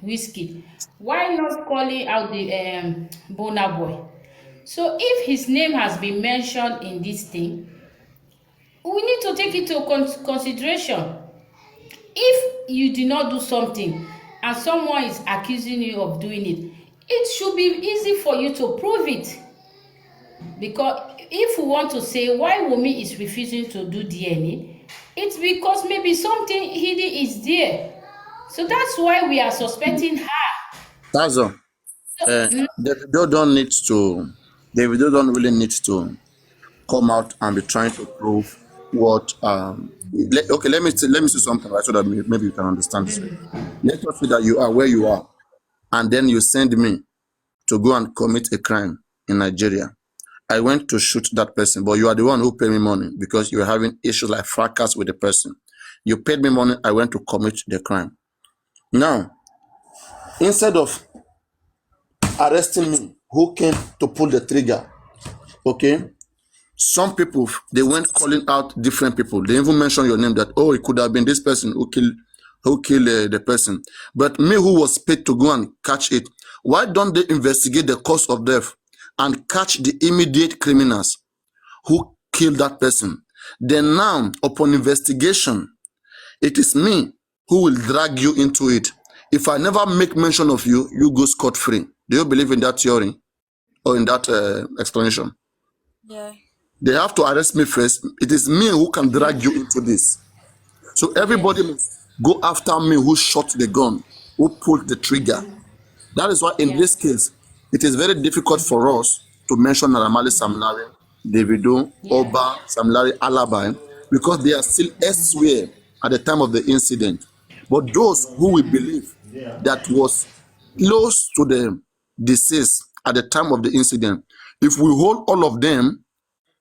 Whiskey? Why not calling out the Burna Boy? So if his name has been mentioned in this thing, we need to take it to consideration. If you did not do something and someone is accusing you of doing it, it should be easy for you to prove it. Because if we want to say why Wunmi is refusing to do DNA, it's because maybe something hidden is there. So that's why we are suspecting her. That's all. Davido don't really need to come out and be trying to prove what. Okay, let me say something right, so that maybe you can understand this. Let us say that you are where you are, and then you send me to go and commit a crime in Nigeria. I went to shoot that person, but you are the one who paid me money because you were having issues like fracas with the person. You paid me money, I went to commit the crime. Now, instead of arresting me, who came to pull the trigger, okay? Some people, they went calling out different people. They even mentioned your name that, oh, it could have been this person who killed the person. But me who was paid to go and catch it, why don't they investigate the cause of death and catch the immediate criminals who killed that person? Then now, upon investigation, it is me who will drag you into it. If I never make mention of you, you go scot-free. Do you believe in that theory? or in that explanation. Yeah. They have to arrest me first. It is me who can drag you into this. So everybody must go after me who shot the gun, who pulled the trigger. That is why in this case, it is very difficult for us to mention Naramali Samlari, Davido, Oba, Samlari, Alabai, because they are still elsewhere at the time of the incident. But those who we believe that was close to the deceased at the time of the incident, if we hold all of them,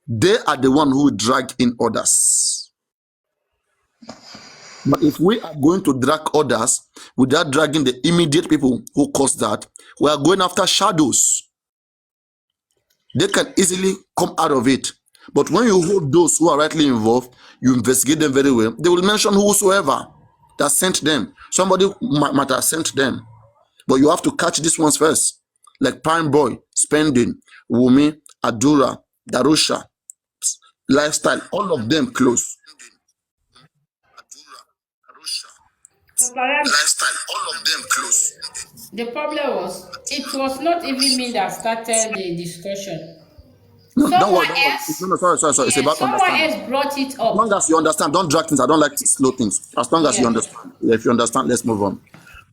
they are the one who will drag in others. But if we are going to drag others without dragging the immediate people who caused that, we are going after shadows. They can easily come out of it. But when you hold those who are rightly involved, you investigate them very well, they will mention whosoever that sent them. Somebody might have sent them. But you have to catch these ones first. Like Prime Boy, Spending, Wumi, Adura, Darusha, Lifestyle, all of them close. Lifestyle, all of them close. The problem was, it was not even me that started the discussion. No, Someone don't worry. else. No, sorry. It's about Someone understanding. else brought it As up. long as you understand, don't drag things. I don't like slow things. As long as you understand. If you understand, let's move on.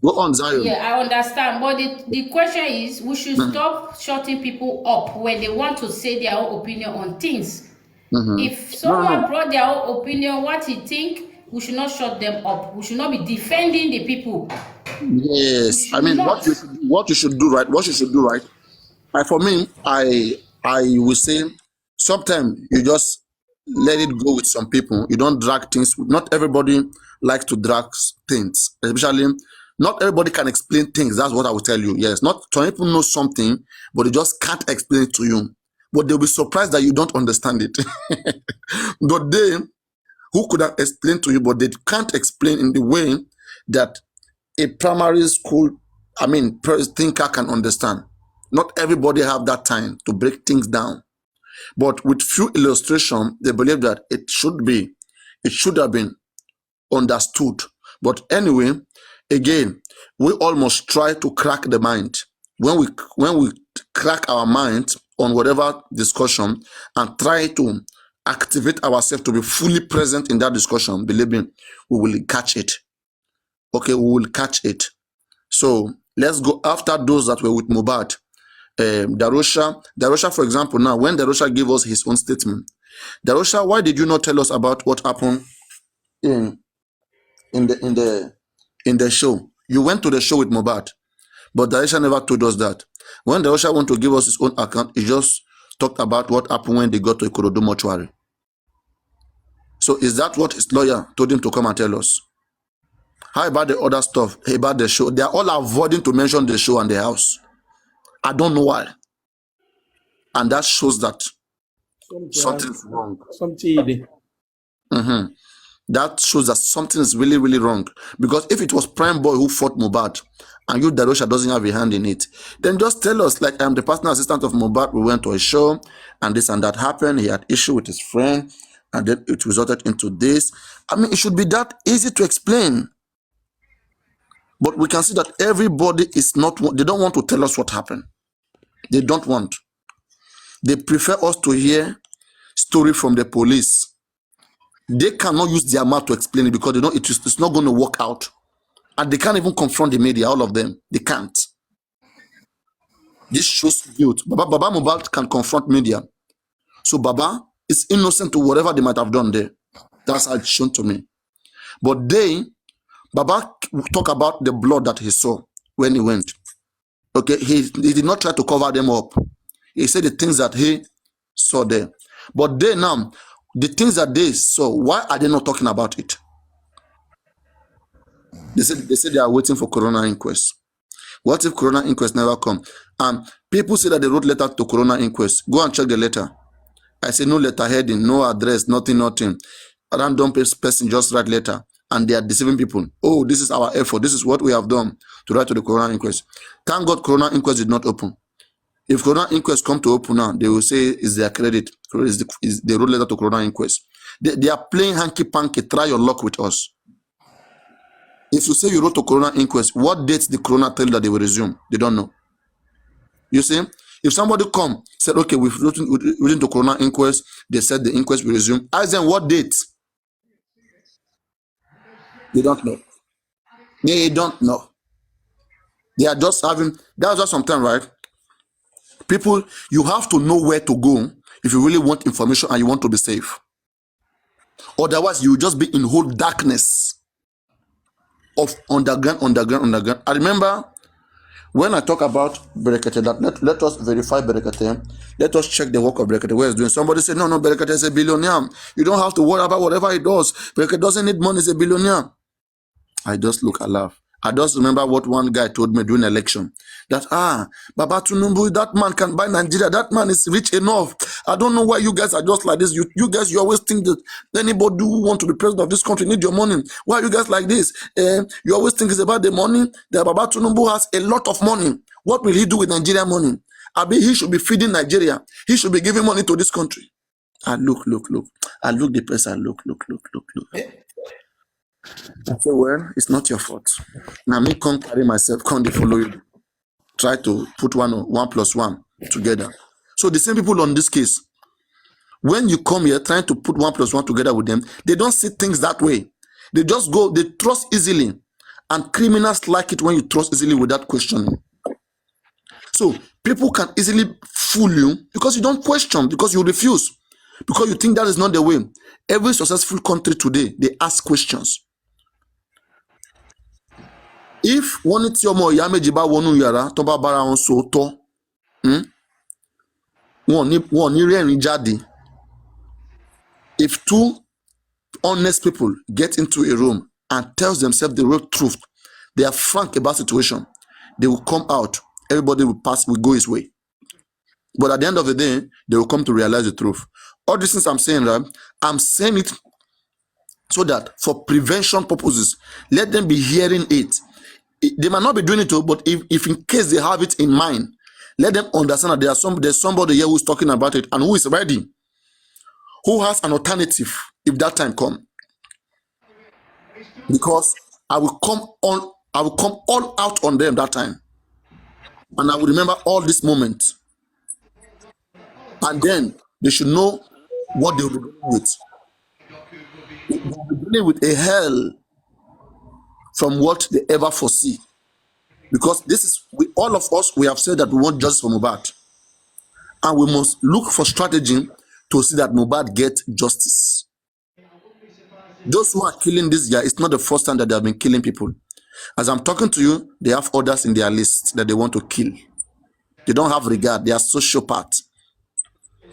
Go on, Zion. Yeah, I understand. But the question is, we should stop shutting people up when they want to say their own opinion on things. If someone brought their own opinion, what he think, we should not shut them up. We should not be defending the people. Yes, I mean what you should do right. For me, I will say sometimes you just let it go with some people. You don't drag things. Not everybody likes to drag things, especially not everybody can explain things. That's what I will tell you. Yes, not some people know something, but they just can't explain it to you. But they'll be surprised that you don't understand it. But they who could have explained to you, but they can't explain in the way that a primary school, thinker can understand. Not everybody have that time to break things down. But with few illustration, they believe that it should have been understood. But anyway, again, we almost try to crack the mind. When we crack our mind on whatever discussion and try to activate ourselves to be fully present in that discussion, believe me, we will catch it. Okay, we will catch it. So let's go after those that were with Mohbad. Darusha, for example, now when Darusha gave us his own statement, Darusha, why did you not tell us about what happened in the show? You went to the show with Mohbad, but Darusha never told us that. When Darusha wanted to give us his own account, he just talked about what happened when they got to Ikorodu mortuary. So is that what his lawyer told him to come and tell us? How about the other stuff? About the show? They are all avoiding to mention the show and the house. I don't know why. And that shows that something's wrong. That shows that something is really, really wrong. Because if it was Prime Boy who fought Mohbad and you, Darusha, doesn't have a hand in it, then just tell us, like, I'm the personal assistant of Mohbad. We went to a show and this and that happened. He had issue with his friend and then it resulted into this. It should be that easy to explain. But we can see that everybody is not, they don't want to tell us what happened. They don't want. They prefer us to hear story from the police. They cannot use their mouth to explain it because they know it's not going to work out. And they can't even confront the media, all of them. They can't. This shows guilt. Baba Mohbad can confront media. So Baba is innocent to whatever they might have done there. That's how it's shown to me. But Baba talk about the blood that he saw when he went. Okay, he did not try to cover them up. He said the things that he saw there. But now, the things that they saw, why are they not talking about it? They said they are waiting for Corona inquest. What if Corona inquest never come? And people say that they wrote letter to Corona inquest. Go and check the letter. I say no letter heading, no address, nothing. A random person just write letter. And they are deceiving people. Oh, this is our effort. This is what we have done to write to the Corona inquest. Thank God Corona inquest did not open. If Corona inquest come to open now, they will say is their credit. Is the road letter to Corona inquest. They are playing hanky-panky. Try your luck with us. If you say you wrote to Corona inquest, what dates the Corona tell you that they will resume? They don't know. You see, If somebody said, okay, we've written to coroner inquest, they said the inquest will resume. Ask them what date. They don't know. They don't know. They are just having, that's just sometimes, right? People, you have to know where to go if you really want information and you want to be safe. Otherwise, you will just be in whole darkness of underground. I remember when I talk about Berekete, that let us verify Berekete, let us check the work of Berekete, where it's doing. Somebody said, no, Berekete is a billionaire. You don't have to worry about whatever he does. Berekete doesn't need money, he's a billionaire. I just look and laugh. I just remember what one guy told me during the election. That, Baba Tunumbu, that man can buy Nigeria. That man is rich enough. I don't know why you guys are just like this. You guys, you always think that anybody who want to be president of this country need your money. Why are you guys like this? You always think it's about the money. That Baba Tunumbu has a lot of money. What will he do with Nigeria money? He should be feeding Nigeria. He should be giving money to this country. I look. I look the person. Look. I say, well, it's not your fault. Now me can't carry myself, can't follow you. Try to put one plus one together. So the same people on this case, when you come here trying to put 1 + 1 together with them, they don't see things that way. They just go, they trust easily. And criminals like it when you trust easily without questioning. So people can easily fool you because you don't question, because you refuse, because you think that is not the way. Every successful country today, they ask questions. If one is your more yamejiba wonu yara toba bara on so to one jadi. If two honest people get into a room and tells themselves the real truth, they are frank about situation, they will come out, everybody will go his way. But at the end of the day, they will come to realize the truth. All these things I'm saying, right? I'm saying it so that for prevention purposes, let them be hearing it. They might not be doing it, but if in case they have it in mind, let them understand that there's somebody here who's talking about it and who is ready, who has an alternative if that time comes. Because I will come all out on them that time, and I will remember all this moment, and then they should know what they will be dealing with. They will be dealing with a hell from what they ever foresee. Because this is, all of us, we have said that we want justice for Mohbad. And we must look for strategy to see that Mohbad gets justice. Those who are killing this guy, it's not the first time that they have been killing people. As I'm talking to you, they have others in their list that they want to kill. They don't have regard. They are sociopaths.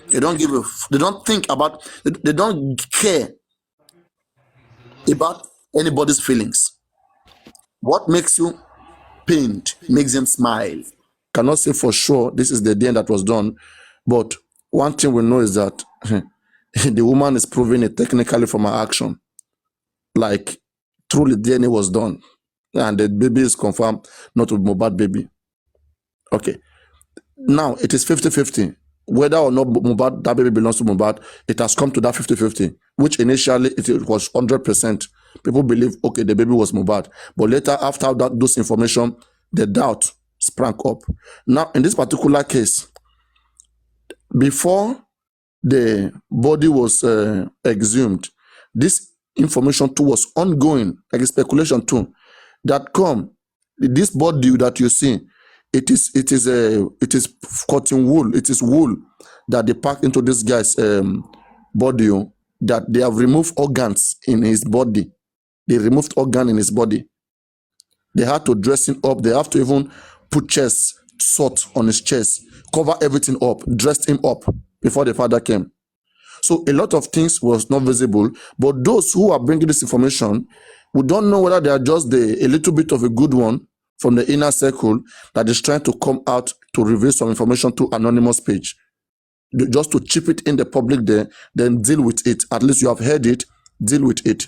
They don't think about, they don't care about anybody's feelings. What makes you pained makes them smile. Cannot say for sure this is the DNA that was done, but one thing we know is that the woman is proving it technically from her action. Like, truly DNA was done, and the baby is confirmed not with Mohbad baby. Okay. Now, it is 50-50. Whether or not Mohbad, that baby belongs to Mohbad, it has come to that 50-50, which initially it was 100%. People believe, okay, the baby was Mohbad. But later, after those information, the doubt sprang up. Now, in this particular case, before the body was exhumed, this information too was ongoing, like a speculation too, that this body that you see, it is cotton wool, it is wool that they packed into this guy's body, that they have removed organs in his body. They removed organ in his body. They had to dress him up. They have to even put chest salt on his chest, cover everything up, dressed him up before the father came. So a lot of things was not visible, but those who are bringing this information, we don't know whether they are just a little bit of a good one from the inner circle that is trying to come out to reveal some information to anonymous page, just to chip it in the public there, then deal with it. At least you have heard it, deal with it.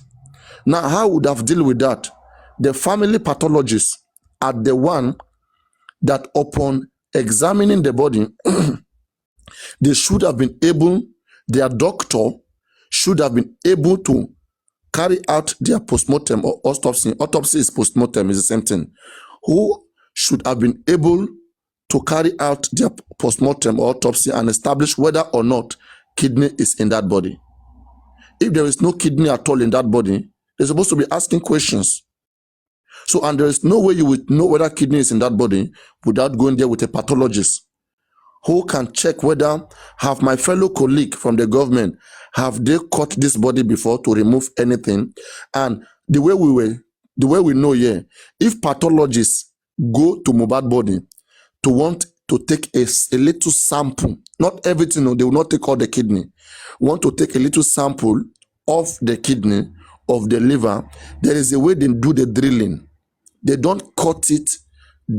Now, how would have dealt with that? The family pathologists are the one that upon examining the body, they should have been able, their doctor should have been able to carry out their postmortem or autopsy. Autopsy is postmortem, is the same thing. Who should have been able to carry out their postmortem or autopsy and establish whether or not kidney is in that body. If there is no kidney at all in that body, they're supposed to be asking questions. So, and there is no way you would know whether kidney is in that body without going there with a pathologist who can check whether have my fellow colleague from the government, have they cut this body before to remove anything? And the way we know here, if pathologists go to Mohbad body to want to take a little sample, not everything, no, they will not take all the kidney, want to take a little sample of the kidney, of the liver, there is a way they do the drilling. They don't cut it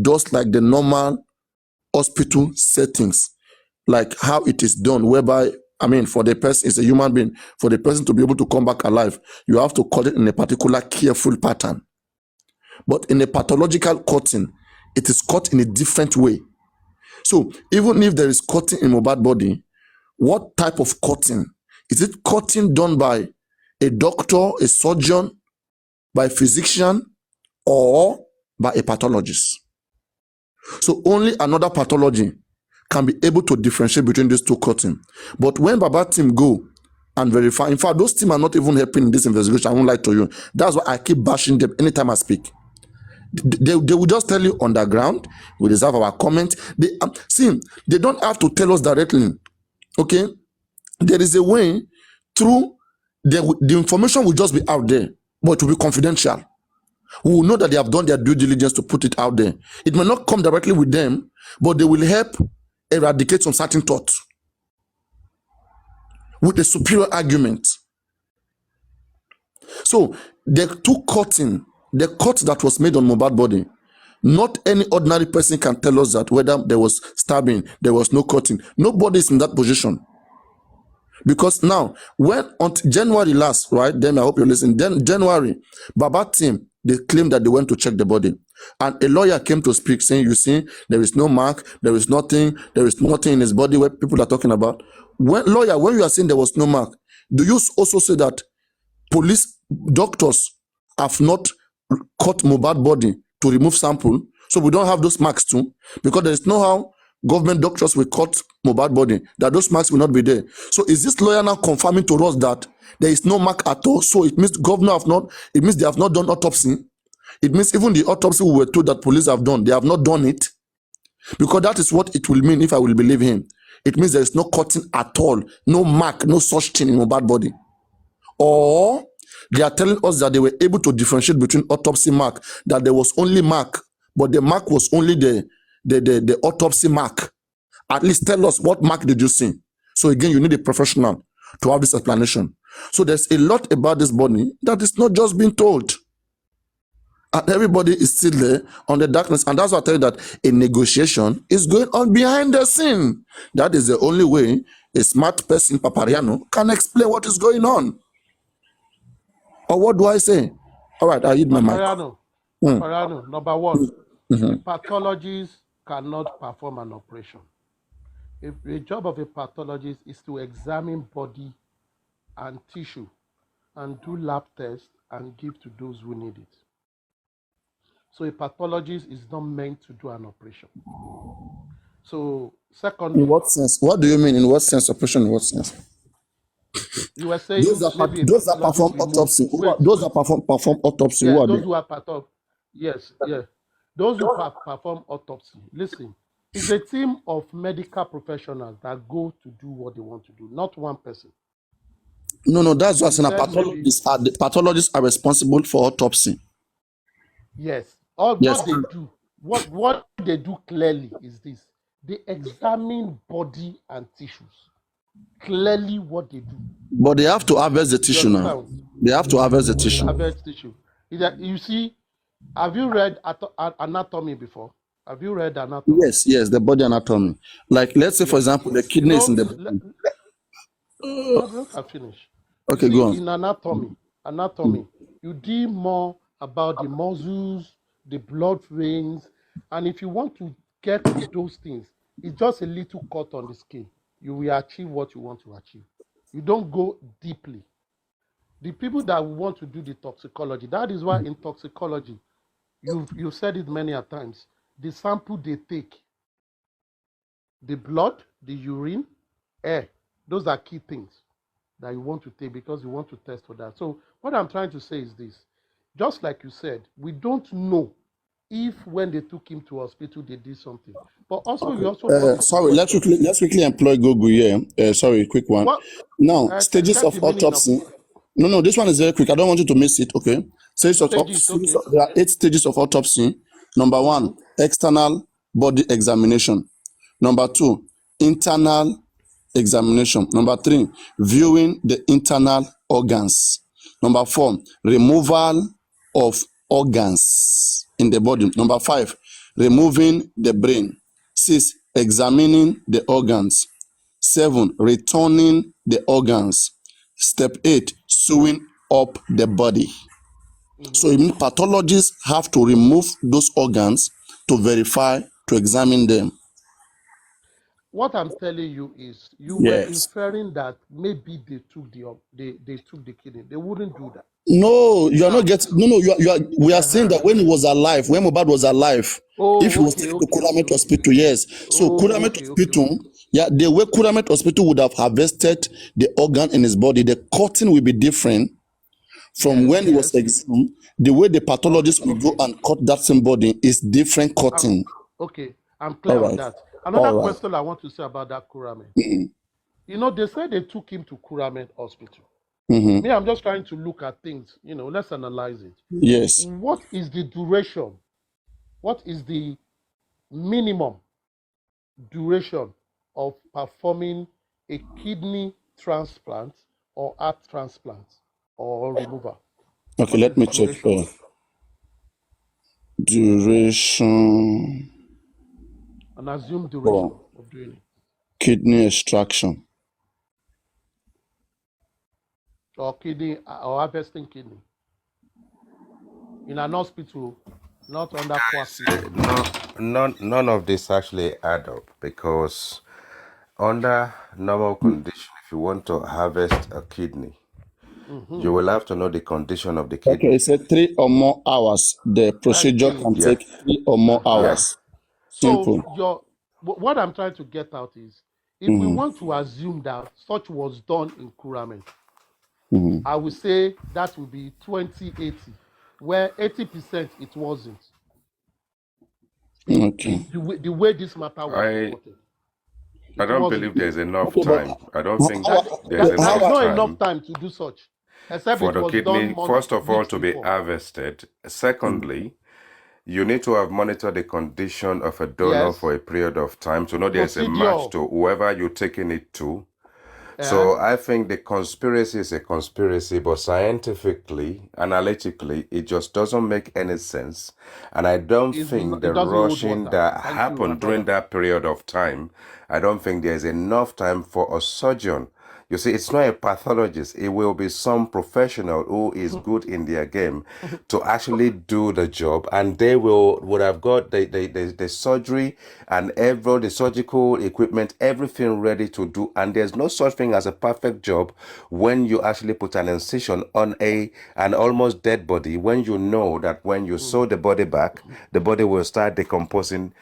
just like the normal hospital settings, like how it is done, whereby, I mean, for the person, it's a human being, for the person to be able to come back alive, you have to cut it in a particular careful pattern. But in a pathological cutting, it is cut in a different way. So even if there is cutting in Mohbad body, what type of cutting? Is it cutting done by a doctor, a surgeon, by a physician, or by a pathologist? So only another pathology can be able to differentiate between these two cutting. But when Baba team go and verify, in fact, those team are not even helping in this investigation. I won't lie to you. That's why I keep bashing them anytime I speak. They will just tell you underground, we reserve our comment. They don't have to tell us directly. Okay? There is a way through the information will just be out there, but it will be confidential. We will know that they have done their due diligence to put it out there. It may not come directly with them, but they will help eradicate some certain thoughts with a superior argument. So the two cutting, the cut that was made on Mohbad body, not any ordinary person can tell us that whether there was stabbing, there was no cutting. Nobody is in that position. Because now, when on January last, right, then I hope you listen, then January, Baba team, they claimed that they went to check the body. And a lawyer came to speak saying, you see, there is no mark, there is nothing in his body where people are talking about. When you are saying there was no mark, do you also say that police doctors have not cut Mohbad body to remove sample? So we don't have those marks too? Because there is no how government doctors will cut Mohbad body, that those marks will not be there. So is this lawyer now confirming to us that there is no mark at all? So it means it means they have not done autopsy. It means even the autopsy we were told that police have done, they have not done it. Because that is what it will mean if I will believe him. It means there is no cutting at all, no mark, no such thing in Mohbad body. Or they are telling us that they were able to differentiate between autopsy mark, that there was only mark, but the mark was only the autopsy mark. At least tell us, what mark did you see? So again, you need a professional to have this explanation. So there's a lot about this body that is not just being told. And everybody is still there on the darkness. And that's why I tell you that a negotiation is going on behind the scene. That is the only way a smart person, Papariano, can explain what is going on. Or what do I say? All right, I hit my mic. Papariano, number one, pathologists cannot perform an operation. The job of a pathologist is to examine body and tissue and do lab tests and give to those who need it. So a pathologist is not meant to do an operation. So secondly, in what sense? What do you mean? In what sense? Operation? In what sense? You were saying those that perform autopsy. Those that perform autopsy. Yeah, who are those they? who are perform. Yes, yeah. Those who perform autopsy. Listen, it's a team of medical professionals that go to do what they want to do, not one person. No, that's what I'm saying. The pathologists are responsible for autopsy. Yes. What they do clearly is this. They examine body and tissues. Clearly what they do. But they have to harvest the tissue now. They have to harvest the tissue. Harvest tissue. You see, have you read anatomy before? Have you read anatomy? Yes, the body anatomy. Like, let's say, for example, the kidney is in the body. I'll finish. Okay, go on. In anatomy, you deal more about the muscles, the blood veins, and if you want to get to those things, it's just a little cut on the skin. You will achieve what you want to achieve. You don't go deeply. The people that want to do the toxicology, that is why in toxicology, you've said it many a times, the sample they take the blood, the urine, air. Those are key things that you want to take because you want to test for that. So what I'm trying to say is this. Just like you said, we don't know if when they took him to hospital, they did something. But also, you also brought into Sorry, let's question. quickly employ Google here. Sorry, quick one. What? Now, stages Check of the meaning of autopsy. No, this one is very quick. I don't want you to miss it. Okay. stages. Okay. There are 8 stages of autopsy. Number 1, external body examination. Number 2, internal examination. Number 3, viewing the internal organs. Number 4, removal of organs in the body. Number 5, removing the brain. 6, examining the organs. 7, returning the organs. Step 8, sewing up the body. So it means pathologists have to remove those organs to verify, to examine them. What I'm telling you is, you were Yes. inferring that maybe they took the kidney. They wouldn't do that. No, you are not getting. No, you are. We are saying that when he was alive, when Mohbad was alive, if he was taken to Kuramet Hospital, yes. So Kuramet Hospital, yeah, the way Kuramet Hospital would have harvested the organ in his body, the cutting will be different from when he was exhumed. The way the pathologist will go and cut that same body is different cutting. Okay, I'm clear All on right. that. Another All right. question I want to say about that Kuramet. You know, they said they took him to Kuramet Hospital. Me, I'm just trying to look at things. You know, let's analyze it. Yes. What is the duration? What is the minimum duration of performing a kidney transplant or heart transplant or removal? Okay, What let is me the check. duration? Duration An assumed duration for of doing it. kidney extraction. Or kidney or harvesting kidney in an hospital, not under casket. None of this actually add up, because under normal condition, if you want to harvest a kidney, you will have to know the condition of the kidney. Okay, it said 3 or more hours. The procedure can Yeah. take 3 or more hours. So Simple. what I'm trying to get out is, if we want to assume that such was done in Kuramet, I would say that would be 2080, where 80% it wasn't. The way this matter was reported. I don't believe there's enough Okay, but time. I don't think there's There is enough not time enough time to do such, except for it the was done kidney, first of all, weeks to be before. harvested. Secondly, you need to have monitored the condition of a donor for a period of time to know there's a match to whoever you're taking it to. So I think the conspiracy is a conspiracy, but scientifically, analytically, it just doesn't make any sense. And I don't think the rushing that happened during that period of time, I don't think there's enough time for a surgeon. You see, it's not a pathologist. It will be some professional who is good in their game to actually do the job, and they would have got the surgery and the surgical equipment, everything ready to do. And there's no such thing as a perfect job when you actually put an incision on an almost dead body, when you know that when you sew the body back, the body will start decomposing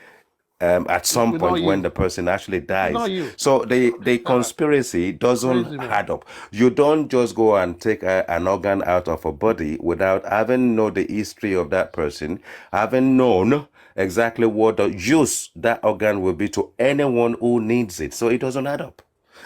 at some point when the person actually dies. So the conspiracy doesn't add up. You don't just go and take an organ out of a body without having know the history of that person, having known exactly what the use that organ will be to anyone who needs it. So it doesn't add up.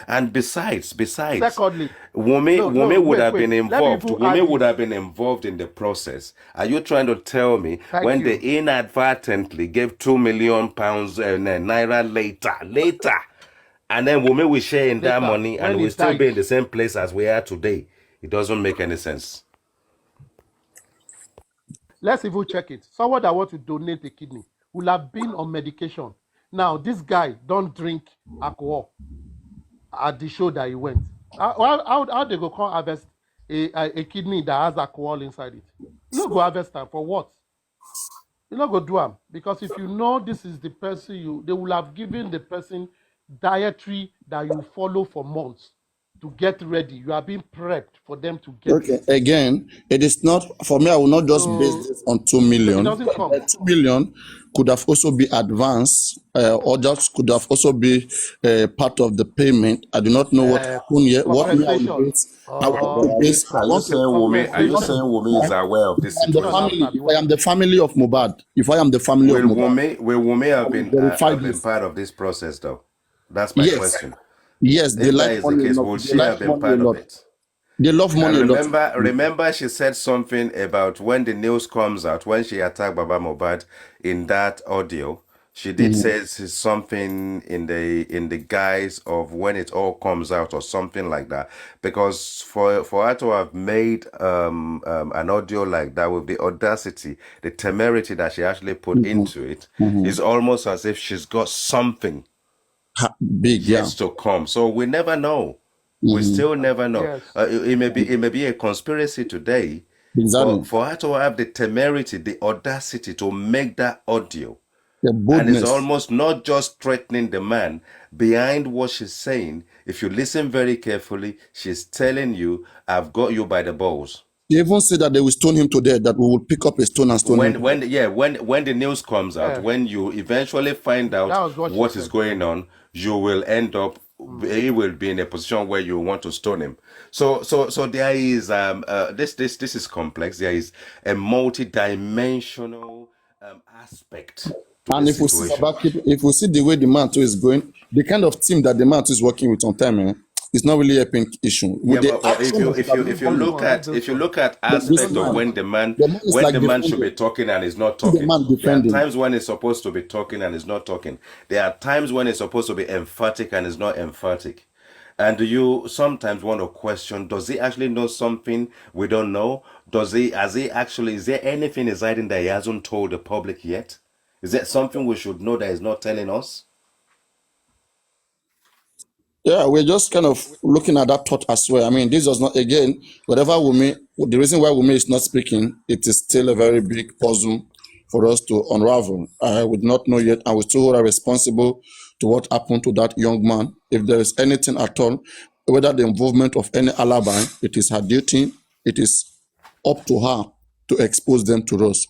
And besides, Secondly, Wumi would have been involved. Wumi would have been involved in the process. Are you trying to tell me when they inadvertently gave £2 million naira later, and then Wumi will share in that money and will still be in the same place as we are today? It doesn't make any sense. Let's even check it. Someone that wants to donate a kidney will have been on medication. Now, this guy don't drink alcohol at the show that he went. How they go come harvest a kidney that has alcohol inside it? You not go harvest them for what? You not go do them, because if you know this is the person they will have given the person dietary that you follow for months. to get ready. You are being prepped for them to get Okay, ready. again, it is not, for me, I will not just base this on 2 So it million. doesn't come. 2 million could have also be advance, or just could have also be part of the payment. I do not know what happened here. What me I will Compensation. base, I want to base, I Are you want to, saying Wumi? Are you saying Compensation. Wumi is aware of this I'm the situation? family, if I am the family of Mohbad, if I am the family of Mohbad, Will Wumi I will verify have been this. part of this process though? That's my Yes, question. yes, they If that like is the money a case, lot. will They she have like been money a part of lot. it? They love And money a lot. remember, she said something about when the news comes out, when she attacked Baba Mohbad in that audio. She did say something in the guise of when it all comes out or something like that. Because for her to have made an audio like that with the audacity, the temerity that she actually put into it, is almost as if she's got something Big, yet yeah. to come. So we never know. We still never know. Yes. It may be a conspiracy today, Exactly. but for her to have the temerity, the audacity to make that audio, The and it's boldness. almost not just threatening the man. Behind what she's saying, if you listen very carefully, she's telling you, "I've got you by the balls." They even say that they will stone him to death, that we will pick up a stone and stone him. When the news comes out, when you eventually find out what is going on, you will end up, he will be in a position where you want to stone him. So there is this is complex. There is a multi-dimensional aspect to And this if we see situation. if we see the way the man too is going, the kind of team that the man too is working with on time, it's not really helping issue. With the But if action you look at aspect of when the man should be talking and is not talking, there are times when he's supposed to be talking and is not talking. There are times when he's supposed to be emphatic and is not emphatic. And do you sometimes want to question, does he actually know something we don't know? Is there anything he's hiding that he hasn't told the public yet? Is there something we should know that he's not telling us? Yeah, we're just kind of looking at that thought as well. I mean, this does not, again, whatever the reason why Wumi is not speaking, it is still a very big puzzle for us to unravel. I would not know yet, and we still are responsible to what happened to that young man. If there is anything at all, whether the involvement of any alibi, it is her duty, it is up to her to expose them to us.